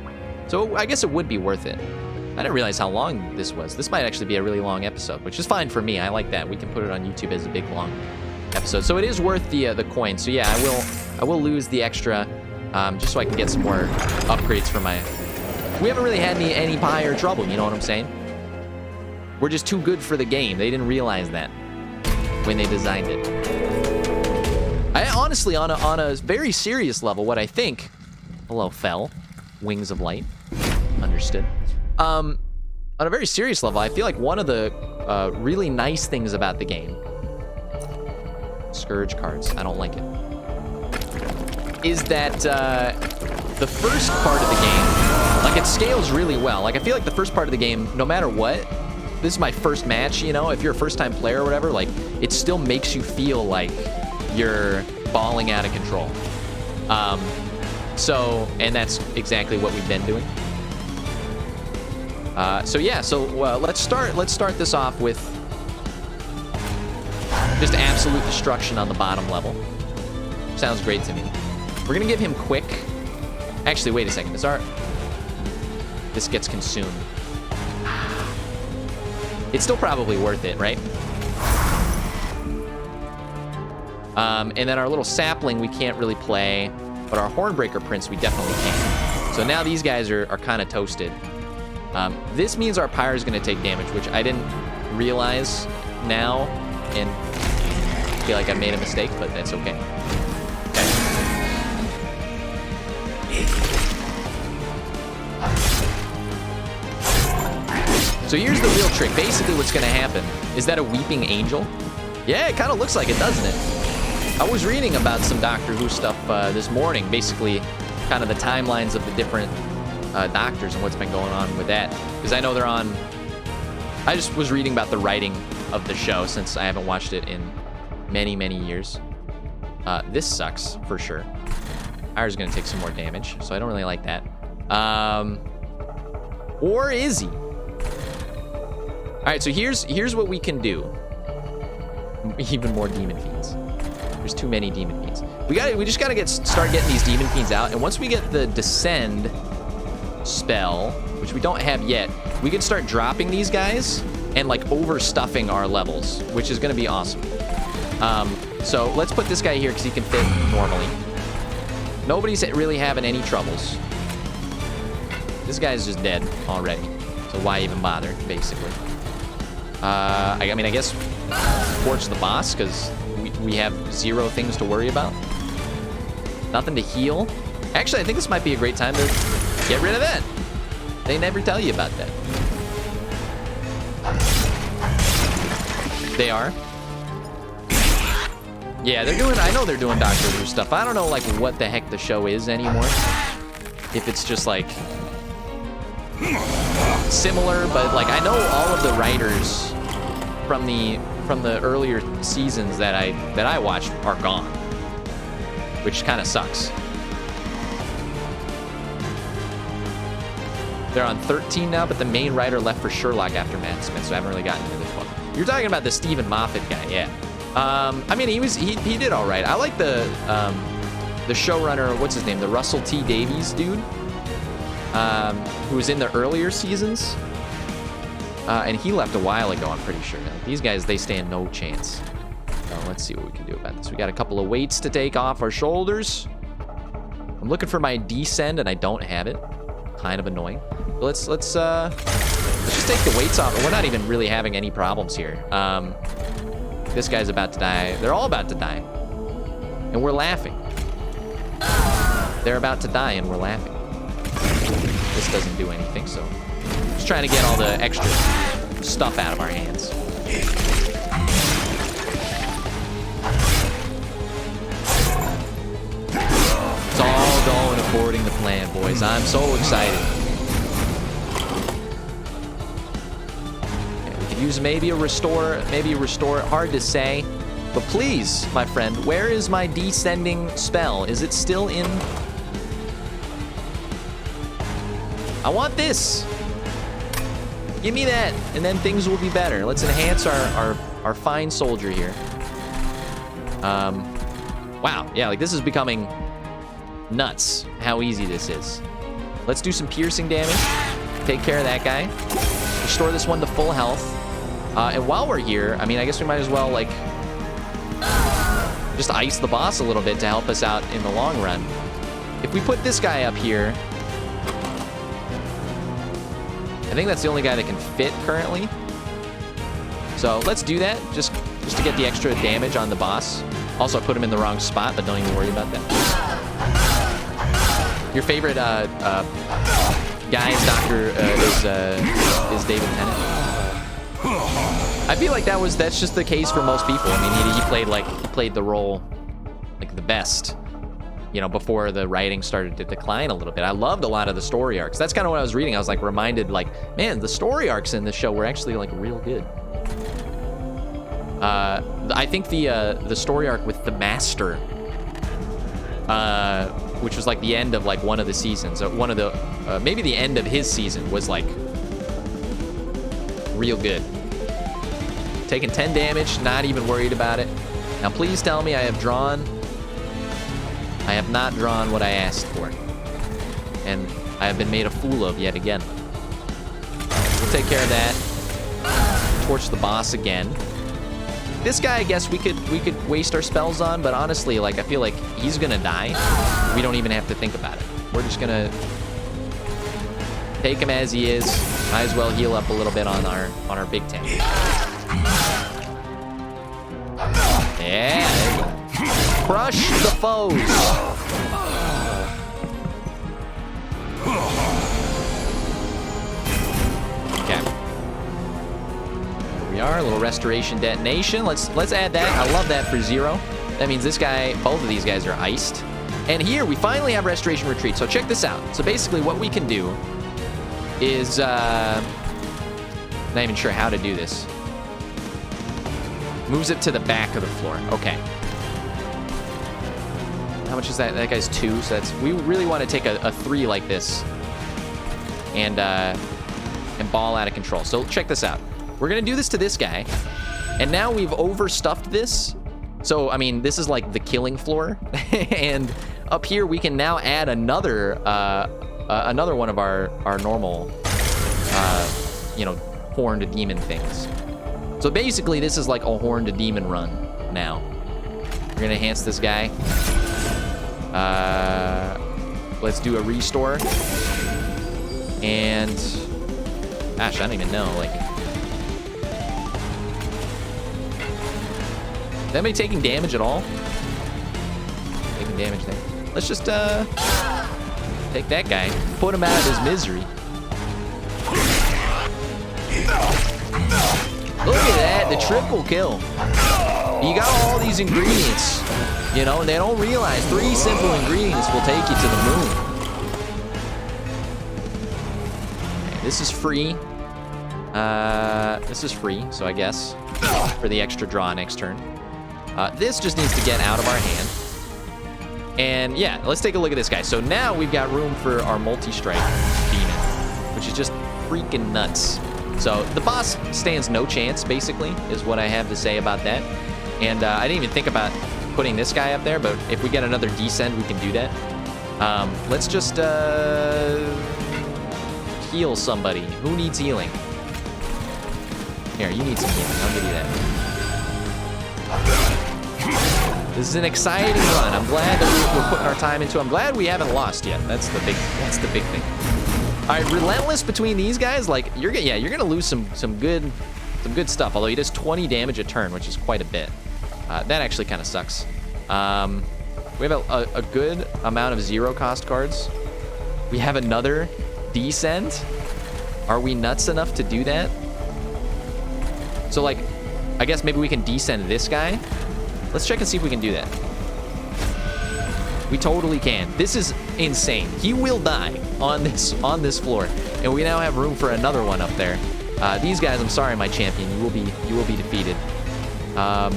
So I guess it would be worth it. I didn't realize how long this was. This might actually be a really long episode, which is fine for me. I like that. We can put it on YouTube as a big, long episode. So it is worth the coin. So yeah, I will lose the extra just so I can get some more upgrades for my... We haven't really had any pyre trouble, you know what I'm saying? We're just too good for the game. They didn't realize that when they designed it. I honestly, on a very serious level, what I think... Hello, Fell. Wings of Light. Understood. On a very serious level, I feel like one of the really nice things about the game... Scourge cards. I don't like it. Is that the first part of the game, like, it scales really well. Like, I feel like the first part of the game, no matter what, this is my first match, you know, if you're a first-time player or whatever, like, it still makes you feel like you're balling out of control. And that's exactly what we've been doing. So yeah, let's start this off with just absolute destruction on the bottom level. Sounds great to me. We're gonna give him quick. Actually, wait a second. This gets consumed. It's still probably worth it, right? And then our little sapling we can't really play, but our Hornbreaker Prince we definitely can. So now these guys are kind of toasted. This means our Pyre is going to take damage, which I didn't realize now, and I feel like I made a mistake, but that's okay. So here's the real trick. Basically what's going to happen, is that a Weeping Angel? Yeah, it kind of looks like it, doesn't it? I was reading about some Doctor Who stuff this morning, basically kind of the timelines of the different Doctors and what's been going on with that. Because I know they're on... I just was reading about the writing of the show since I haven't watched it in many, many years. This sucks, for sure. Pyre's going to take some more damage, so I don't really like that. Or is he? All right, so here's what we can do. Even more Demon Fiends. There's too many Demon Fiends. We just gotta start getting these Demon Fiends out, and once we get the Descend spell, which we don't have yet, we can start dropping these guys and like overstuffing our levels, which is gonna be awesome. So let's put this guy here because he can fit normally. Nobody's really having any troubles. This guy's just dead already, so why even bother, basically? I mean, I guess Torch the boss, because we have 0 things to worry about. Nothing to heal. Actually, I think this might be a great time to get rid of that. They never tell you about that. They are. Yeah, they're doing... I know they're doing Doctor Who stuff. I don't know, like, what the heck the show is anymore. If it's just, like... similar, but like I know all of the writers from the earlier seasons that I watched are gone, which kind of sucks. They're on 13 now, but the main writer left for Sherlock after Matt Smith, so I haven't really gotten into this one. You're talking about the Stephen Moffat guy, yeah. I mean, he did all right. I like the showrunner, what's his name, the Russell T Davies dude. Who was in the earlier seasons. And he left a while ago, I'm pretty sure. Now, these guys, they stand no chance. So let's see what we can do about this. We got a couple of weights to take off our shoulders. I'm looking for my Descend, and I don't have it. Kind of annoying. But let's just take the weights off. We're not even really having any problems here. This guy's about to die. They're all about to die. And we're laughing. They're about to die, and we're laughing. This doesn't do anything, so just trying to get all the extra stuff out of our hands. It's all going according to plan, boys. I'm so excited. Okay, we could use maybe a restore. Hard to say, but please, my friend, where is my descending spell? Is it still in? I want this. Give me that, and then things will be better. Let's enhance our fine soldier here. Wow, yeah, like this is becoming nuts how easy this is. Let's do some piercing damage. Take care of that guy. Restore this one to full health. And while we're here, I mean, I guess we might as well, like, just ice the boss a little bit to help us out in the long run. If we put this guy up here, I think that's the only guy that can fit currently. So let's do that, just to get the extra damage on the boss. Also, I put him in the wrong spot, but don't even worry about that. Your favorite guy's doctor is David Tennant. I feel like that's just the case for most people. I mean, he played the role like the best. You know, before the writing started to decline a little bit. I loved a lot of the story arcs. That's kind of what I was reading. I was like reminded, like, man, the story arcs in this show were actually like real good. I think the story arc with the Master, which was like the end of like one of the seasons, one of the maybe the end of his season was like real good. Taking 10 damage, not even worried about it. Now, please tell me I have drawn I have not drawn what I asked for. And I have been made a fool of yet again. We'll take care of that. Torch the boss again. This guy, I guess we could waste our spells on, but honestly, like, I feel like he's gonna die. We don't even have to think about it. We're just gonna take him as he is. Might as well heal up a little bit on our big tank. Yeah, there you go. Crush the foes. Okay. Here we are, a little restoration detonation. Let's add that. I love that for 0. That means this guy, both of these guys are iced. And here we finally have restoration retreat. So check this out. So basically what we can do is, not even sure how to do this. Moves it to the back of the floor. Okay. How much is that? That guy's 2, so that's... We really want to take a 3 like this and ball out of control. So check this out. We're going to do this to this guy, and now we've overstuffed this. So, I mean, this is like the killing floor, and up here we can now add another one of our normal, you know, horned demon things. So basically, this is like a horned demon run now. We're gonna enhance this guy. Let's do a restore. And gosh, I don't even know. Like, is anybody taking damage at all? Taking damage there. Let's just take that guy, put him out of his misery. Look at that, the triple kill. You got all these ingredients, you know, and they don't realize 3 simple ingredients will take you to the moon. Okay, this is free. This is free, so I guess for the extra draw next turn. This just needs to get out of our hand. And yeah, let's take a look at this guy. So now we've got room for our multi-strike demon, which is just freaking nuts. So the boss stands no chance, basically, is what I have to say about that. And I didn't even think about putting this guy up there, but if we get another descend, we can do that. Let's just heal somebody. Who needs healing? Here, you need some healing. I'll give you that. This is an exciting run. I'm glad that we're putting our time into it. I'm glad we haven't lost yet. That's the big thing. All right, relentless between these guys. Like, you're gonna lose some good stuff. Although he does 20 damage a turn, which is quite a bit. That actually kind of sucks. We have a good amount of 0 cost cards. We have another descend. Are we nuts enough to do that? So, like, I guess maybe we can descend this guy. Let's check and see if we can do that. We totally can. This is insane. He will die on this floor, and we now have room for another one up there. These guys, I'm sorry, my champion, you will be defeated. Not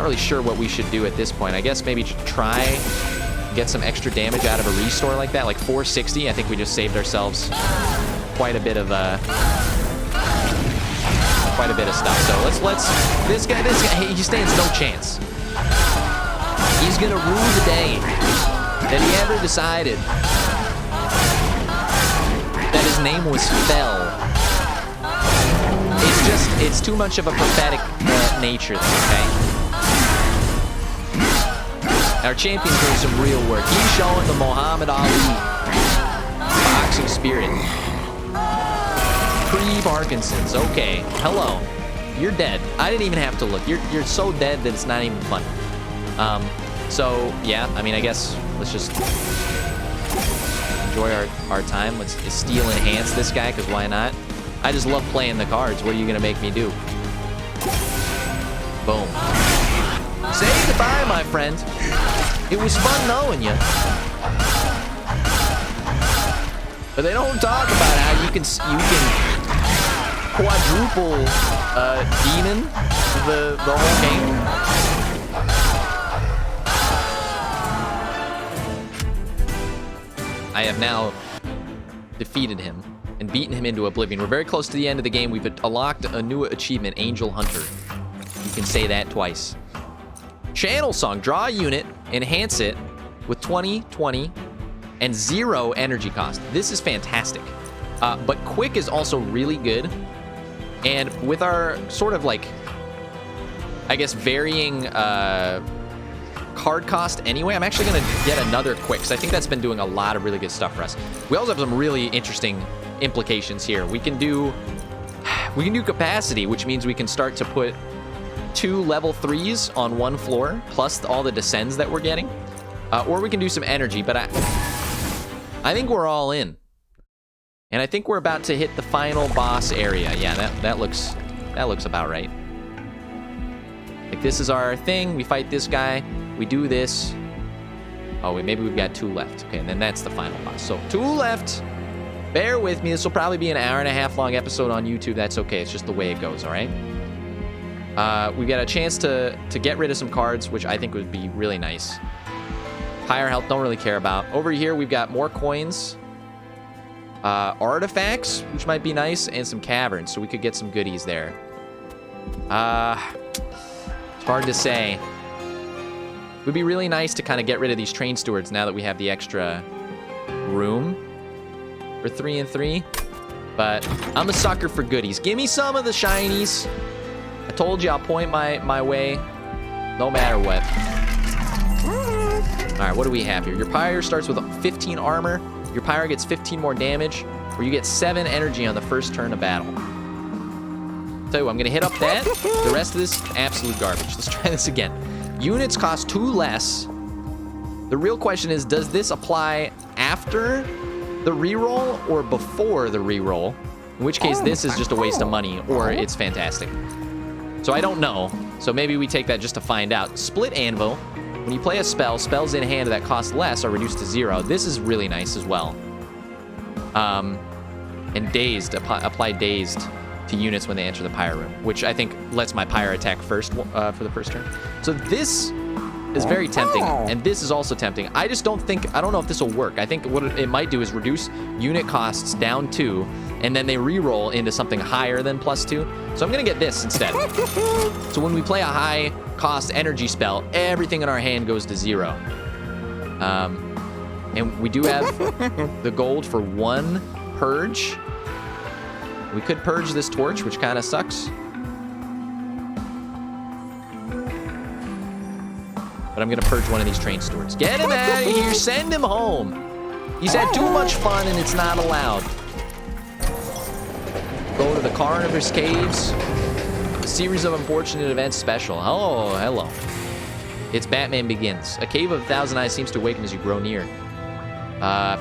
really sure what we should do at this point. I guess maybe try get some extra damage out of a restore like that, like 460. I think we just saved ourselves quite a bit of stuff. So let's this guy, he stands no chance. He's gonna rue the day that he ever decided that his name was Fell. It's too much of a prophetic nature thing, okay? Our champion's doing some real work. He's showing the Muhammad Ali boxing spirit. Pre-Parkinson's. Okay. Hello. You're dead. I didn't even have to look. You're so dead that it's not even funny. So yeah, I mean, I guess let's just enjoy our time. Let's steal enhance this guy, because why not? I just love playing the cards. What are you gonna make me do? Boom. Say goodbye, my friend. It was fun knowing you. But they don't talk about how you can quadruple demon the whole game. I have now defeated him and beaten him into oblivion. We're very close to the end of the game. We've unlocked a new achievement, Angel Hunter. You can say that twice. Channel song. Draw a unit, enhance it, with 20, 20, and 0 energy cost. This is fantastic. But quick is also really good. And with our sort of like, I guess, varying card cost anyway, I'm actually going to get another quick, because I think that's been doing a lot of really good stuff for us. We also have some really interesting implications here. We can do capacity, which means we can start to put 2 level 3s on 1 floor, plus all the descends that we're getting. Or we can do some energy, but I think we're all in. And I think we're about to hit the final boss area. Yeah, that looks about right. Like, this is our thing. We fight this guy. We do this. Oh, wait, maybe we've got 2 left. Okay, and then that's the final boss. So 2 left. Bear with me. This will probably be an hour-and-a-half long episode on YouTube. That's okay. It's just the way it goes, all right? We've got a chance to get rid of some cards, which I think would be really nice. Higher health, don't really care about. Over here, we've got more coins. Artifacts, which might be nice, and some caverns, so we could get some goodies there. It's hard to say. It would be really nice to kind of get rid of these train stewards now that we have the extra room for 3 and 3. But I'm a sucker for goodies. Give me some of the shinies. I told you I'll point my way no matter what. All right, what do we have here? Your pyre starts with 15 armor. Your pyre gets 15 more damage, or you get 7 energy on the first turn of battle. Tell you what, I'm gonna hit up that. The rest of this, absolute garbage. Let's try this again. Units cost 2 less. The real question is, does this apply after the reroll or before the reroll? In which case, this is just a waste of money, or it's fantastic. So I don't know. So maybe we take that just to find out. Split Anvil. When you play a spell, spells in hand that cost less are reduced to 0. This is really nice as well. And Dazed. Apply Dazed to units when they enter the pyre room, which I think lets my pyre attack first for the first turn. So this is very tempting, and this is also tempting. I don't know if this will work. I think what it might do is reduce unit costs down 2, and then they re-roll into something higher than +2. So I'm gonna get this instead. So when we play a high cost energy spell, everything in our hand goes to 0. And we do have the gold for 1 purge. We could purge this torch, which kind of sucks. But I'm going to purge one of these train stewards. Get him out of here. Send him home. He's had too much fun, and it's not allowed. Go to the Carnivorous Caves. A series of unfortunate events special. Oh, hello. It's Batman Begins. A cave of 1,000 eyes seems to awaken as you grow near.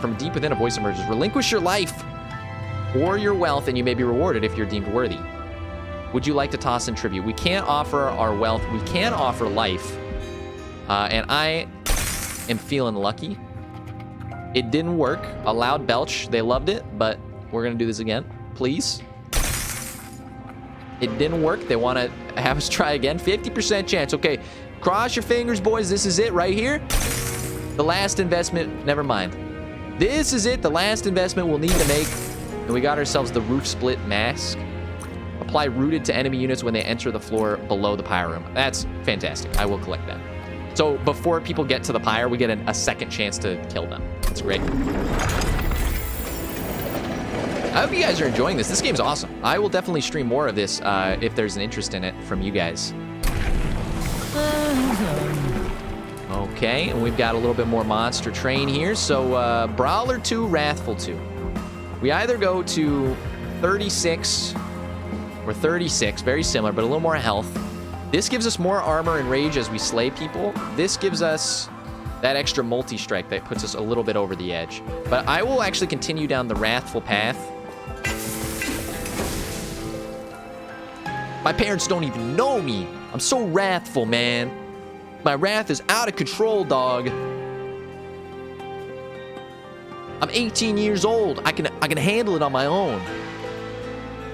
From deep within, a voice emerges. Relinquish your life or your wealth, and you may be rewarded if you're deemed worthy. Would you like to toss in tribute? We can't offer our wealth. We can offer life. And I am feeling lucky. It didn't work. A loud belch. They loved it, but we're going to do this again. Please. It didn't work. They want to have us try again. 50% chance. Okay. Cross your fingers, boys. This is it right here. The last investment. Never mind. This is it. The last investment we'll need to make. And we got ourselves the Roof Split Mask. Apply rooted to enemy units when they enter the floor below the pyre room. That's fantastic. I will collect that. So before people get to the pyre, we get a second chance to kill them. That's great. I hope you guys are enjoying this. This game's awesome. I will definitely stream more of this if there's an interest in it from you guys. Okay, and we've got a little bit more monster train here. So Brawler 2, Wrathful 2. We either go to 36 or 36, very similar, but a little more health. This gives us more armor and rage as we slay people. This gives us that extra multi-strike that puts us a little bit over the edge. But I will actually continue down the Wrathful path. My parents don't even know me. I'm so wrathful, man. My wrath is out of control, dog. I'm 18 years old. I can handle it on my own.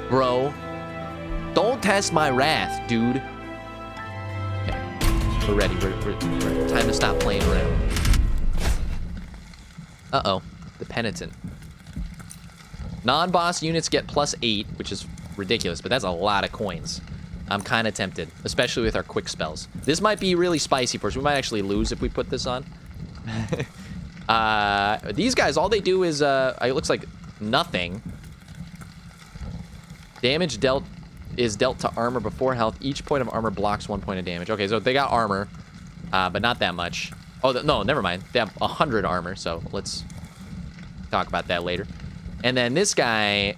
Bro. Don't test my wrath, dude. Okay. We're ready. We're time to stop playing around. Uh-oh. The Penitent. Non-boss units get +8, which is ridiculous, but that's a lot of coins. I'm kind of tempted, especially with our quick spells. This might be really spicy for us. We might actually lose if we put this on. These guys, all they do is, it looks like nothing. Damage dealt is dealt to armor before health. Each point of armor blocks 1 point of damage. Okay, so they got armor, but not that much. Oh, no, never mind. They have 100 armor, so let's talk about that later. And then this guy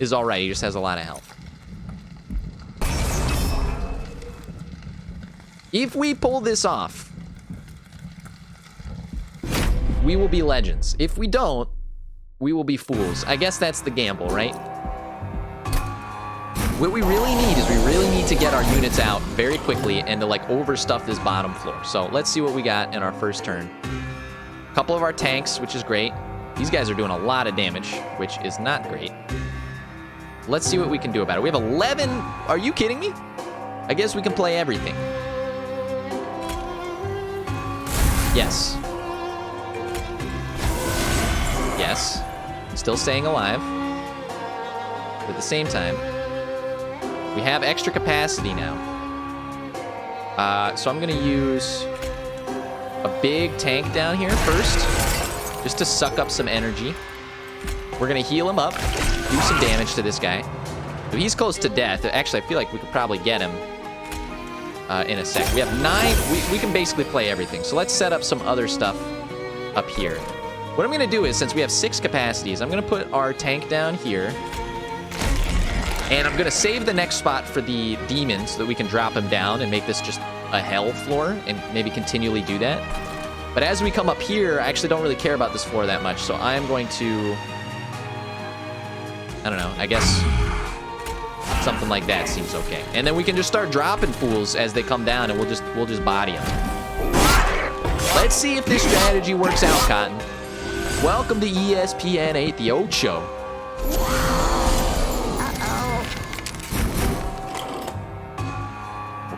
is all right. He just has a lot of health. If we pull this off, we will be legends. If we don't, we will be fools. I guess that's the gamble, right? What we really need is we really need to get our units out very quickly and to, like, overstuff this bottom floor. So let's see what we got in our first turn. A couple of our tanks, which is great. These guys are doing a lot of damage, which is not great. Let's see what we can do about it. We have 11. Are you kidding me? I guess we can play everything. Yes. Yes. Still staying alive. But at the same time, we have extra capacity now. So I'm going to use a big tank down here first, just to suck up some energy. We're going to heal him up, do some damage to this guy. So he's close to death. Actually, I feel like we could probably get him in a sec. We have 9. We can basically play everything. So let's set up some other stuff up here. What I'm going to do is, since we have 6 capacities, I'm going to put our tank down here. And I'm going to save the next spot for the demons so that we can drop him down and make this just a hell floor and maybe continually do that. But as we come up here, I actually don't really care about this floor that much. So I'm going to, I don't know, I guess something like that seems okay. And then we can just start dropping fools as they come down and we'll just body them. Let's see if this strategy works out, Cotton. Welcome to ESPN 8, the Ocho.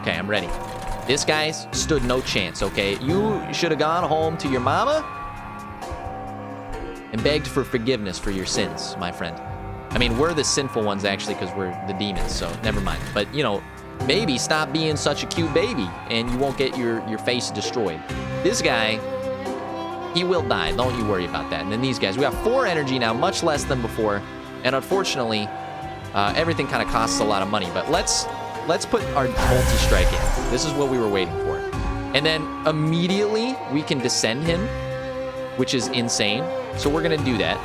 Okay, I'm ready. This guy stood no chance, okay? You should have gone home to your mama and begged for forgiveness for your sins, my friend. I mean, we're the sinful ones, actually, because we're the demons, so never mind. But, you know, maybe stop being such a cute baby, and you won't get your face destroyed. This guy, he will die. Don't you worry about that. And then these guys, we have 4 energy now, much less than before. And unfortunately, everything kind of costs a lot of money. But let's put our multi-strike in. This is what we were waiting for. And then immediately we can descend him, which is insane. So we're going to do that.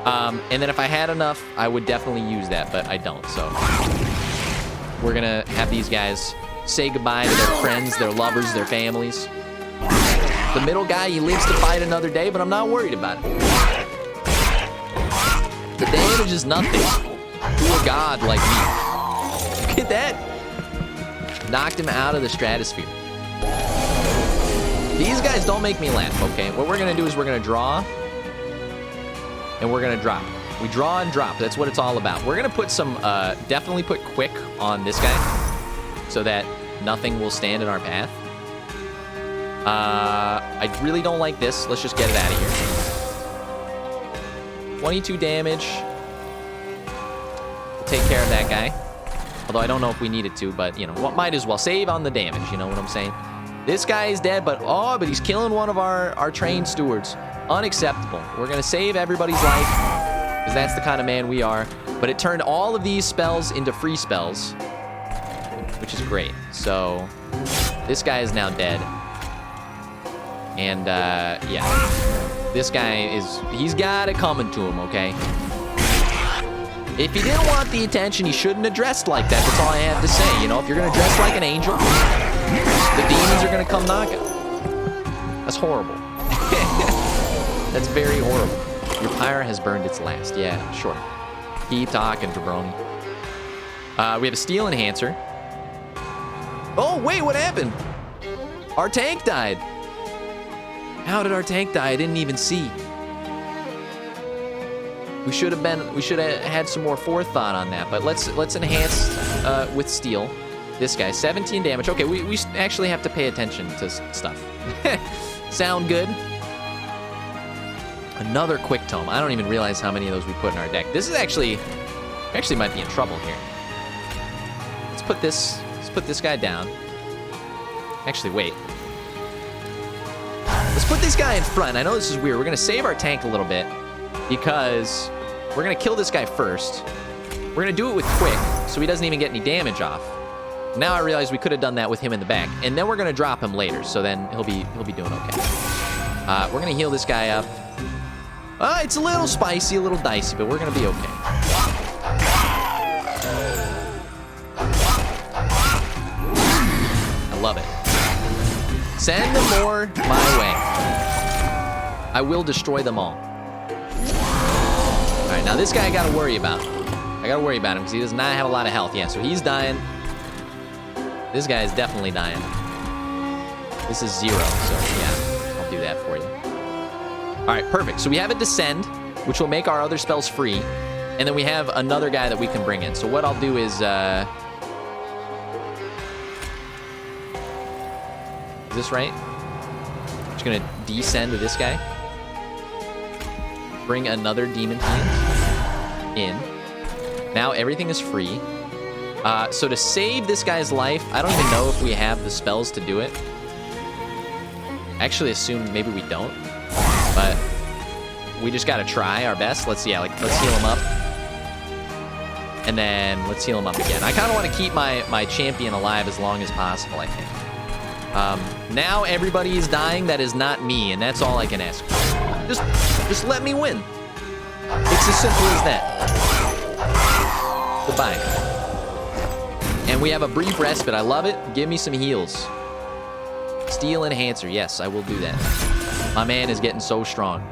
And then if I had enough, I would definitely use that, but I don't. So we're going to have these guys say goodbye to their friends, their lovers, their families. The middle guy, he lives to fight another day, but I'm not worried about it. The damage is nothing to a god like me. Look at that. Knocked him out of the stratosphere. These guys don't make me laugh, okay? What we're going to do is we're going to draw, and we're going to drop. We draw and drop. That's what it's all about. We're going to put some, definitely put quick on this guy so that nothing will stand in our path. I really don't like this. Let's just get it out of here. 22 damage. We'll take care of that guy. Although I don't know if we needed to, but, you know, might as well save on the damage. You know what I'm saying? This guy is dead, but he's killing one of our trained stewards. Unacceptable. We're going to save everybody's life because that's the kind of man we are. But it turned all of these spells into free spells, which is great. So this guy is now dead. And, yeah. This guy he's got it coming to him, okay? If he didn't want the attention, he shouldn't have dressed like that. That's all I have to say. You know, if you're going to dress like an angel, the demons are going to come knocking. That's horrible. That's very horrible. Your pyre has burned its last. Yeah, sure. Keep talking, jabroni. We have a steel enhancer. Oh, wait, what happened? Our tank died. How did our tank die? I didn't even see. We should have had some more forethought on that. But let's enhance with steel. This guy, 17 damage. Okay, we actually have to pay attention to stuff. Sound good? Another quick tome. I don't even realize how many of those we put in our deck. This is actually might be in trouble here. Let's put this guy down. Actually, wait. put this guy in front. I know this is weird. We're going to save our tank a little bit because we're going to kill this guy first. We're going to do it with quick so he doesn't even get any damage off. Now I realize we could have done that with him in the back. And then we're going to drop him later, so then he'll be doing okay. We're going to heal this guy up. It's a little spicy, a little dicey, but we're going to be okay. I love it. Send them more my way. I will destroy them all. All right, now this guy I got to worry about. I got to worry about him because he does not have a lot of health. Yeah, so he's dying. This guy is definitely dying. This is 0, so yeah, I'll do that for you. All right, perfect. So we have a Descend, which will make our other spells free. And then we have another guy that we can bring in. So what I'll do is... is this right? I'm just going to descend to this guy. Bring another Demon Fiend in. Now everything is free. So to save this guy's life, I don't even know if we have the spells to do it. I actually assume maybe we don't. But we just got to try our best. Let's heal him up. And then let's heal him up again. I kind of want to keep my champion alive as long as possible, I think. Now everybody is dying that is not me, and that's all I can ask. Just let me win. It's as simple as that. Goodbye. And we have a brief respite. I love it. Give me some heals. Steel Enhancer. Yes, I will do that. My man is getting so strong.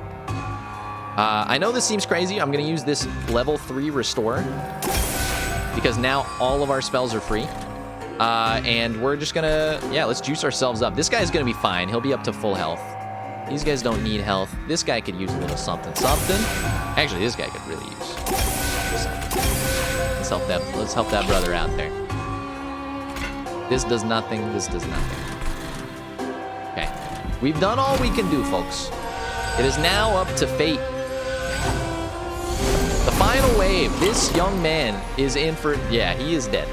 I know this seems crazy. I'm going to use this level 3 Restore because now all of our spells are free. And we're just going to, yeah, let's juice ourselves up. This guy's going to be fine. He'll be up to full health. These guys don't need health. This guy could use a little something. Actually, this guy could really use something. Let's help that brother out there. This does nothing. This does nothing. Okay. We've done all we can do, folks. It is now up to fate. The final wave. This young man is in for... Yeah, he is dead.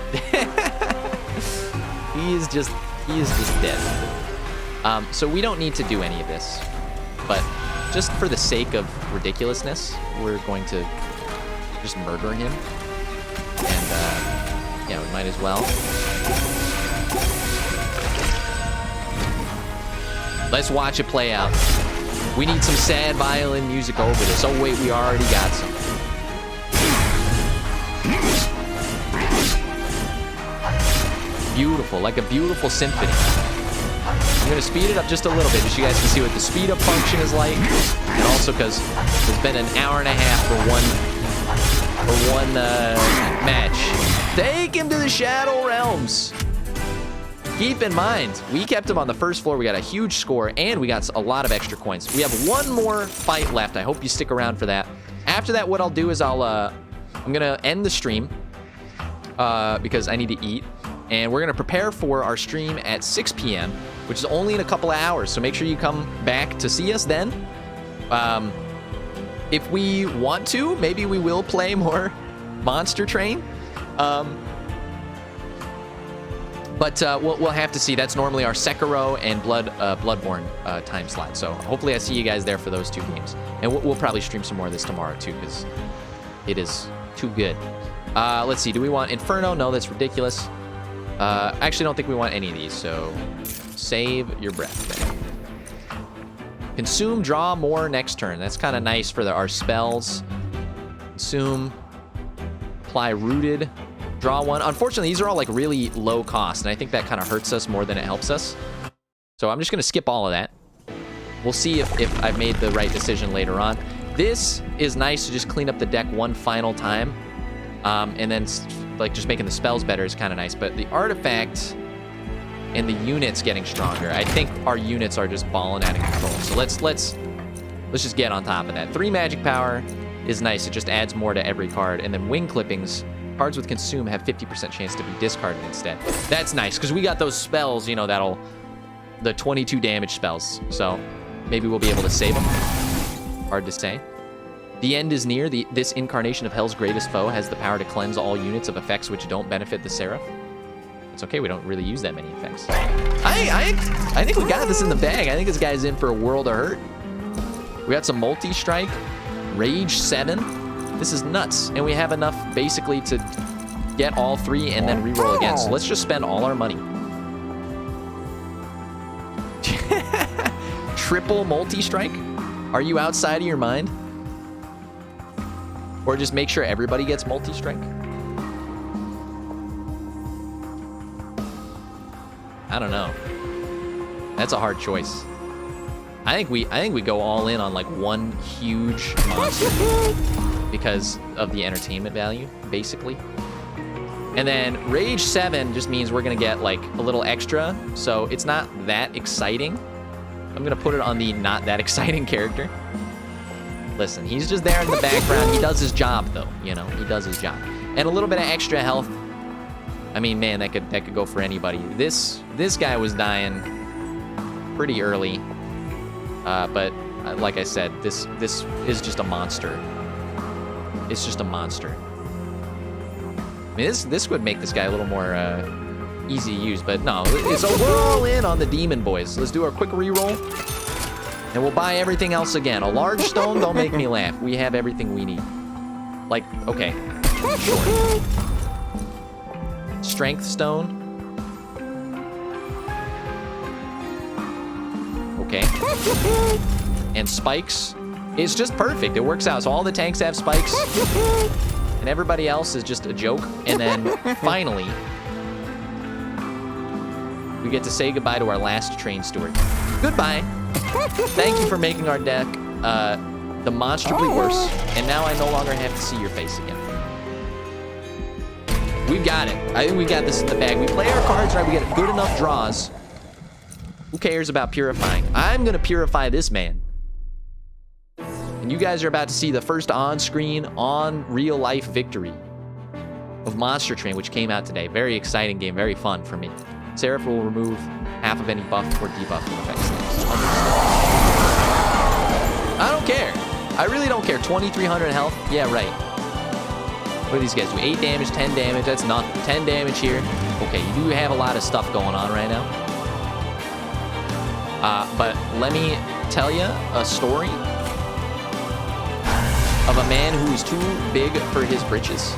He is just dead. So we don't need to do any of this. But just for the sake of ridiculousness, we're going to just murder him. And, yeah, we might as well. Let's watch it play out. We need some sad violin music over this. Oh, wait, we already got some. Beautiful, like a beautiful symphony. I'm going to speed it up just a little bit so you guys can see what the speed up function is like. And also because it's been an hour and a half for one match. Take him to the Shadow Realms. Keep in mind, we kept him on the first floor. We got a huge score, and we got a lot of extra coins. We have one more fight left. I hope you stick around for that. After that, what I'll do is I'm going to end the stream because I need to eat. And we're going to prepare for our stream at 6 p.m., which is only in a couple of hours. So make sure you come back to see us then. If we want to, maybe we will play more Monster Train. But we'll have to see. That's normally our Sekiro and Bloodborne time slot. So hopefully I see you guys there for those 2 games. And we'll probably stream some more of this tomorrow too, because it is too good. Let's see. Do we want Inferno? No, that's ridiculous. I actually don't think we want any of these, so save your breath there. Consume, draw more next turn. That's kind of nice for our spells. Consume, apply Rooted, draw 1. Unfortunately, these are all like really low cost, and I think that kind of hurts us more than it helps us. So I'm just going to skip all of that. We'll see if I've made the right decision later on. This is nice to just clean up the deck one final time. And then like just making the spells better is kind of nice, but the artifact and the units getting stronger. I think our units are just balling out of control. So let's just get on top of that. 3 magic power is nice. It just adds more to every card. And then wing clippings, cards with consume have 50% chance to be discarded instead. That's nice because we got those spells, you know, the 22 damage spells. So maybe we'll be able to save them. Hard to say. The end is near. This incarnation of Hell's greatest foe has the power to cleanse all units of effects which don't benefit the Seraph. It's okay, we don't really use that many effects. I think we got this in the bag. I think this guy's in for a world of hurt. We got some multi-strike, Rage 7. This is nuts. And we have enough basically to get all 3 and then reroll again. So let's just spend all our money. Triple multi-strike? Are you outside of your mind? Or just make sure everybody gets multi-strike? I don't know. That's a hard choice. I think we go all in on like one huge monster because of the entertainment value, basically. And then Rage 7 just means we're gonna get like a little extra, so it's not that exciting. I'm gonna put it on the not that exciting character. Listen, he's just there in the background. He does his job though, you know, he does his job. And a little bit of extra health. I mean, man, that could go for anybody. This guy was dying pretty early. But like I said, this is just a monster. It's just a monster. I mean, this would make this guy a little more easy to use, but no. So we're all in on the demon boys. Let's do our quick reroll, and we'll buy everything else again. A large stone, don't make me laugh. We have everything we need. Like, okay, sure. Strength stone. Okay. And spikes. It's just perfect. It works out. So all the tanks have spikes. And everybody else is just a joke. And then finally, we get to say goodbye to our last train steward. Goodbye. Thank you for making our deck demonstrably worse. And now I no longer have to see your face again. We've got it. I think we got this in the bag. We play our cards right. We get good enough draws. Who cares about purifying? I'm gonna purify this man. And you guys are about to see the first on-screen, on-real-life victory of Monster Train, which came out today. Very exciting game, very fun for me. Seraph will remove half of any buff or debuff effects. I don't care. I really don't care. 2,300 health? Yeah, right. What do these guys do? 8 damage, 10 damage. That's nothing. 10 damage here. Okay, you do have a lot of stuff going on right now. But let me tell you a story of a man who is too big for his britches.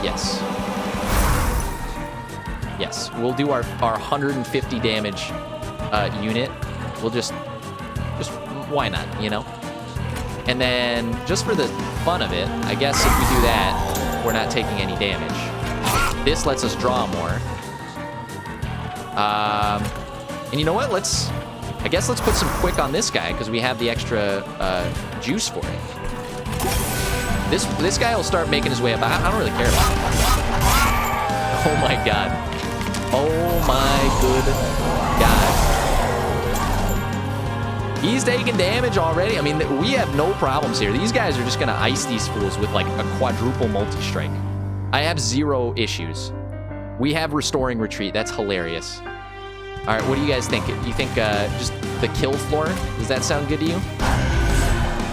Yes. Yes, we'll do our 150 damage unit. We'll just why not, you know? And then, just for the fun of it, I guess if we do that, we're not taking any damage. This lets us draw more. And you know what? I guess let's put some quick on this guy, because we have the extra juice for it. This guy will start making his way up. I don't really care about him. Oh my god. Oh my good god. He's taking damage already. I mean, we have no problems here. These guys are just going to ice these fools with like a quadruple multi-strike. I have 0 issues. We have restoring retreat. That's hilarious. All right, what do you guys think? You think just the kill floor? Does that sound good to you?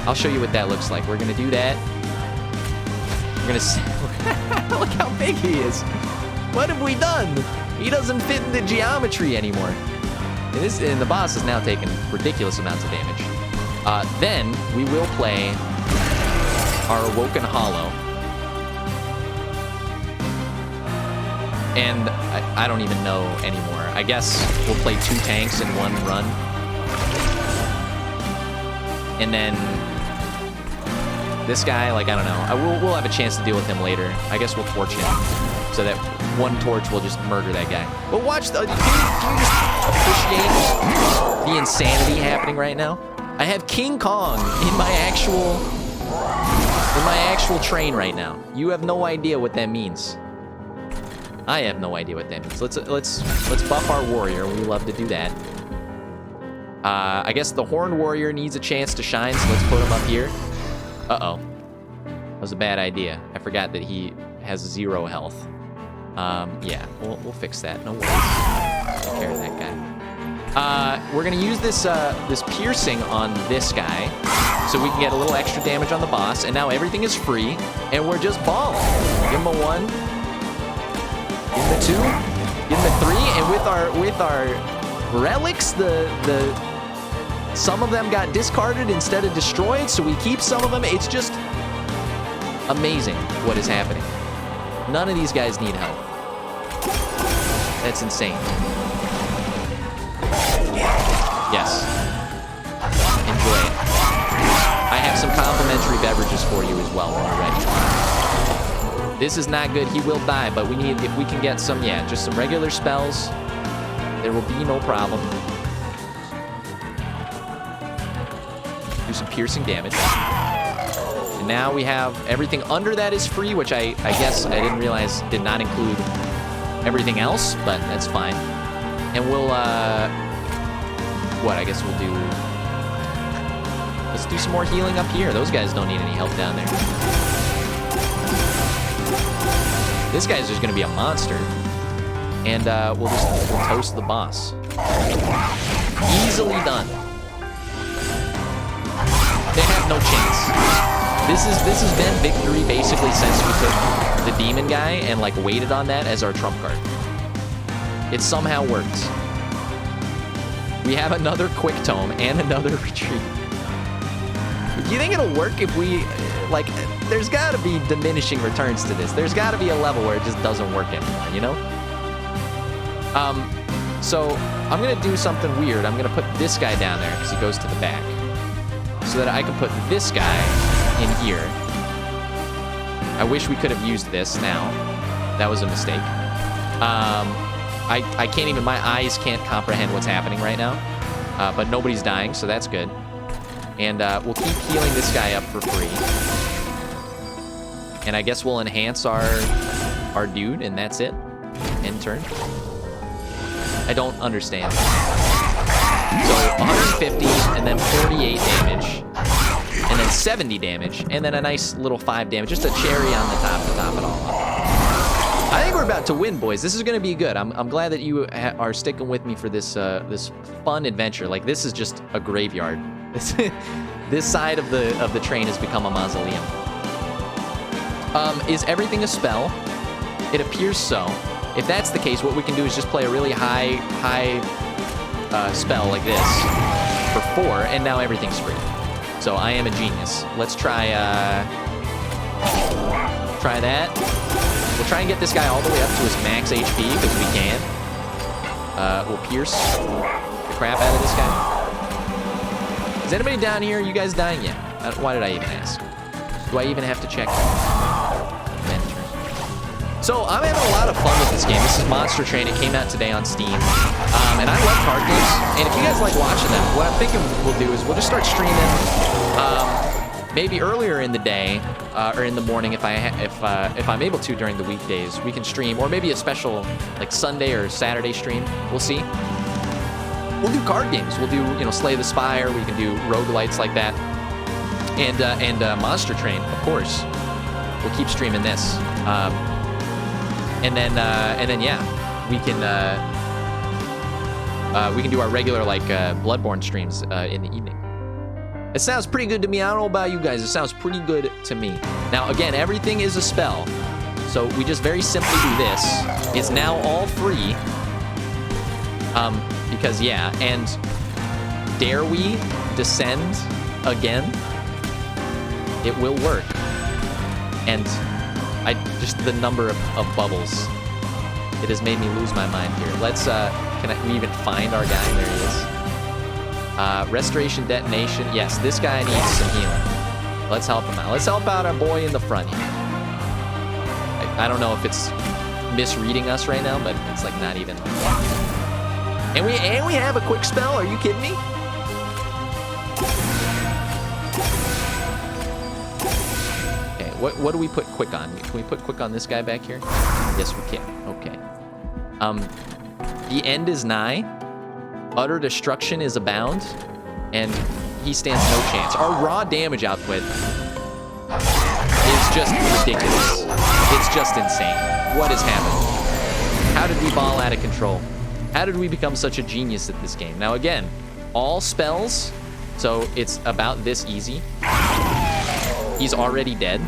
I'll show you what that looks like. We're going to do that. We're going to see. Look how big he is. What have we done? He doesn't fit in the geometry anymore. And the boss is now taking ridiculous amounts of damage. Then we will play our Awoken Hollow. And I don't even know anymore. I guess we'll play 2 tanks in 1 run. And then this guy, like, I don't know. We'll have a chance to deal with him later. I guess we'll torch him so that 1 torch will just murder that guy. But watch, can you just appreciate the insanity happening right now? I have King Kong in my actual train right now. You have no idea what that means. I have no idea what that means. Let's buff our warrior. We love to do that. I guess the Horned Warrior needs a chance to shine, so let's put him up here. Uh-oh. That was a bad idea. I forgot that he has 0 health. Yeah, we'll fix that. No worries. Take care of that guy. We're gonna use this this piercing on this guy, so we can get a little extra damage on the boss. And now everything is free, and we're just balling. Give him a 1, give him a 2, give him a 3, and with our relics, some of them got discarded instead of destroyed, so we keep some of them. It's just amazing what is happening. None of these guys need help. That's insane. Yes. Enjoy it. I have some complimentary beverages for you as well when you're ready. This is not good. He will die, but we need, if we can get some, yeah, just some regular spells, there will be no problem. Do some piercing damage. And now we have everything under that is free, which I guess I didn't realize did not include everything else, but that's fine. And we'll, what, I guess we'll do, let's do some more healing up here. Those guys don't need any help down there. This guy's just gonna be a monster. And we'll toast the boss. Easily done. They have no chance. This has been victory basically since we took the demon guy and like waited on that as our trump card. It somehow works. We have another quick tome and another retreat. Do you think it'll work if we, like, there's gotta be diminishing returns to this. There's gotta be a level where it just doesn't work anymore, you know? So I'm gonna do something weird. I'm gonna put this guy down there because he goes to the back, so that I can put this guy in here. I wish we could have used this now. That was a mistake. I can't even, my eyes can't comprehend what's happening right now. But nobody's dying, so that's good. And we'll keep healing this guy up for free. And I guess we'll enhance our dude, and that's it. End turn. I don't understand. So 150, and then 48 damage, and then 70 damage, and then a nice little 5 damage. Just a cherry on the top to top it all up. I think we're about to win, boys. This is going to be good. I'm glad that you are sticking with me for this this fun adventure. Like, this is just a graveyard. This side of the train has become a mausoleum. Is everything a spell? It appears so. If that's the case, what we can do is just play a really high spell like this for 4, and now everything's free. So I am a genius. Let's try that. We'll try and get this guy all the way up to his max HP because we can. We'll pierce the crap out of this guy. Is anybody down here? You guys dying yet? Why did I even ask? Do I even have to check? So I'm having a lot of fun with this game. This is Monster Train. It came out today on Steam. And I love card games. And if you guys like watching them, what I'm thinking we'll do is we'll just start streaming maybe earlier in the day or in the morning if I'm able to during the weekdays. We can stream, or maybe a special like Sunday or Saturday stream. We'll see. We'll do card games. We'll do, you know, Slay the Spire. We can do roguelites like that. And Monster Train, of course. We'll keep streaming this. And then yeah, we can do our regular like Bloodborne streams in the evening. It sounds pretty good to me. I don't know about you guys. It sounds pretty good to me. Now again, everything is a spell, so we just very simply do this. It's now all free. Because yeah, and dare we descend again? It will work. And just the number of bubbles. It has made me lose my mind here. Let's, can we even find our guy? There he is. Restoration Detonation. Yes, this guy needs some healing. Let's help him out. Let's help out our boy in the front here. I don't know if it's misreading us right now, but it's like not even. And we have a quick spell. Are you kidding me? What do we put quick on? Can we put quick on this guy back here? Yes, we can. Okay. The end is nigh. Utter destruction is abound. And he stands no chance. Our raw damage output is just ridiculous. It's just insane. What is happening? How did we ball out of control? How did we become such a genius at this game? Now, again, all spells, so it's about this easy. He's already dead.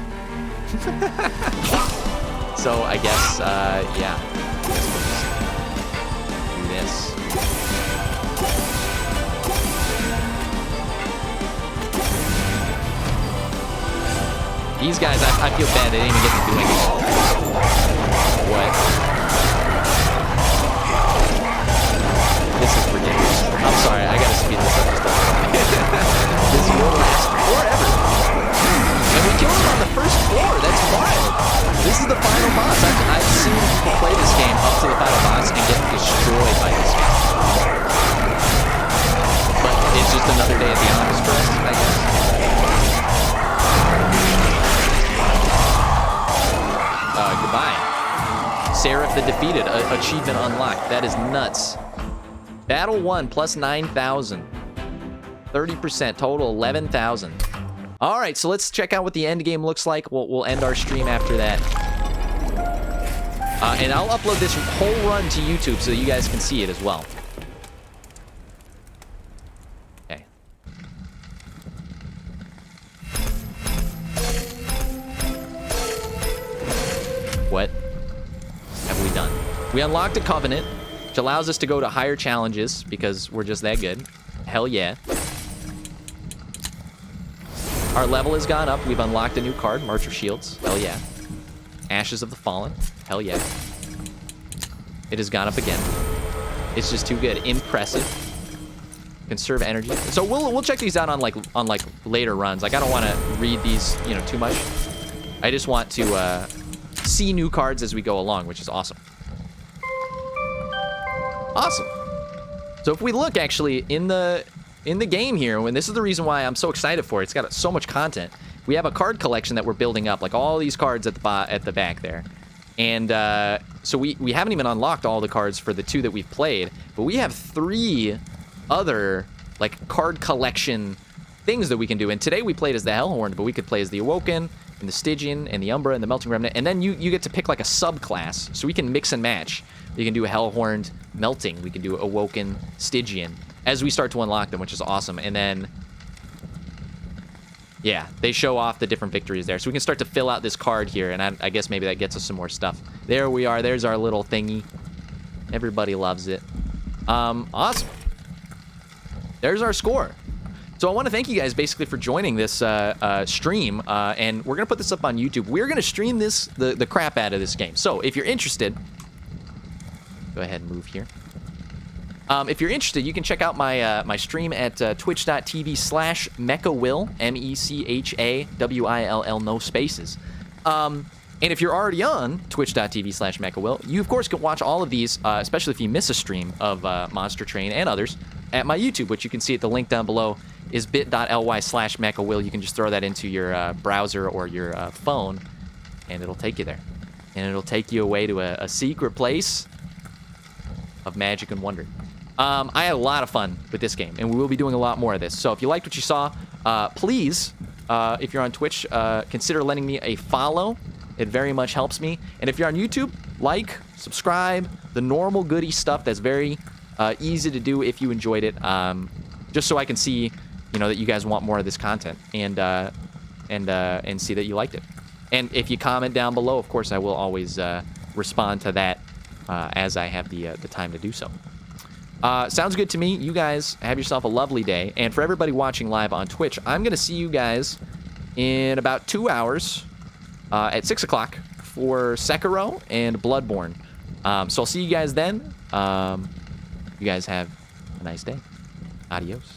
So I guess, yeah. I guess we'll just do this. These guys, I feel bad. They didn't even get to do anything. What? This is ridiculous. I'm sorry. I gotta speed this up just a little bit. This will last forever. And we killed him on the first floor. That's wild. This is the final boss. I've seen people play this game up to the final boss and get destroyed by this game. But it's just another day at the office for us, I guess. Goodbye. Seraph the Defeated. Achievement unlocked. That is nuts. Battle 1 plus 9,000. 30% total 11,000. All right, so let's check out what the end game looks like. We'll end our stream after that. And I'll upload this whole run to YouTube so that you guys can see it as well. Okay. What have we done? We unlocked a covenant, which allows us to go to higher challenges because we're just that good. Hell yeah. Our level has gone up. We've unlocked a new card, March of Shields. Hell yeah. Ashes of the Fallen. Hell yeah. It has gone up again. It's just too good. Impressive. Conserve energy. So we'll check these out on like later runs. Like I don't want to read these, you know, too much. I just want to see new cards as we go along, which is awesome. Awesome. So if we look actually in the game here, when this is the reason why I'm so excited for it. It's got so much content. We have a card collection that we're building up, like all these cards at the back there. And so we haven't even unlocked all the cards for the 2 that we've played, but we have 3 other like card collection things that we can do. And today we played as the Hellhorn, but we could play as the Awoken and the Stygian and the Umbra and the Melting Remnant. And then you get to pick like a subclass, so we can mix and match. You can do a Hellhorned Melting. We can do Awoken Stygian as we start to unlock them, which is awesome. And then, yeah, they show off the different victories there. So we can start to fill out this card here, and I guess maybe that gets us some more stuff. There we are. There's our little thingy. Everybody loves it. Awesome. There's our score. So I want to thank you guys basically for joining this stream, and we're going to put this up on YouTube. We're going to stream the crap out of this game. So if you're interested, go ahead and move here. If you're interested, you can check out my stream at twitch.tv/mechawill, MECHAWILL, no spaces. And if you're already on twitch.tv/mechawill, you of course can watch all of these, especially if you miss a stream of Monster Train and others, at my YouTube, which you can see at the link down below is bit.ly/mechawill. You can just throw that into your browser or your phone, and it'll take you there. And it'll take you away to a secret place of magic and wonder. I had a lot of fun with this game, and we will be doing a lot more of this. So if you liked what you saw, please, if you're on Twitch, consider lending me a follow. It very much helps me. And if you're on YouTube, like, subscribe, the normal goody stuff that's very easy to do if you enjoyed it, just so I can see, you know, that you guys want more of this content, and see that you liked it. And if you comment down below, of course, I will always respond to that as I have the time to do so. Sounds good to me. You guys have yourself a lovely day. And for everybody watching live on Twitch, I'm going to see you guys in about 2 hours at 6 o'clock for Sekiro and Bloodborne. So I'll see you guys then. You guys have a nice day. Adios.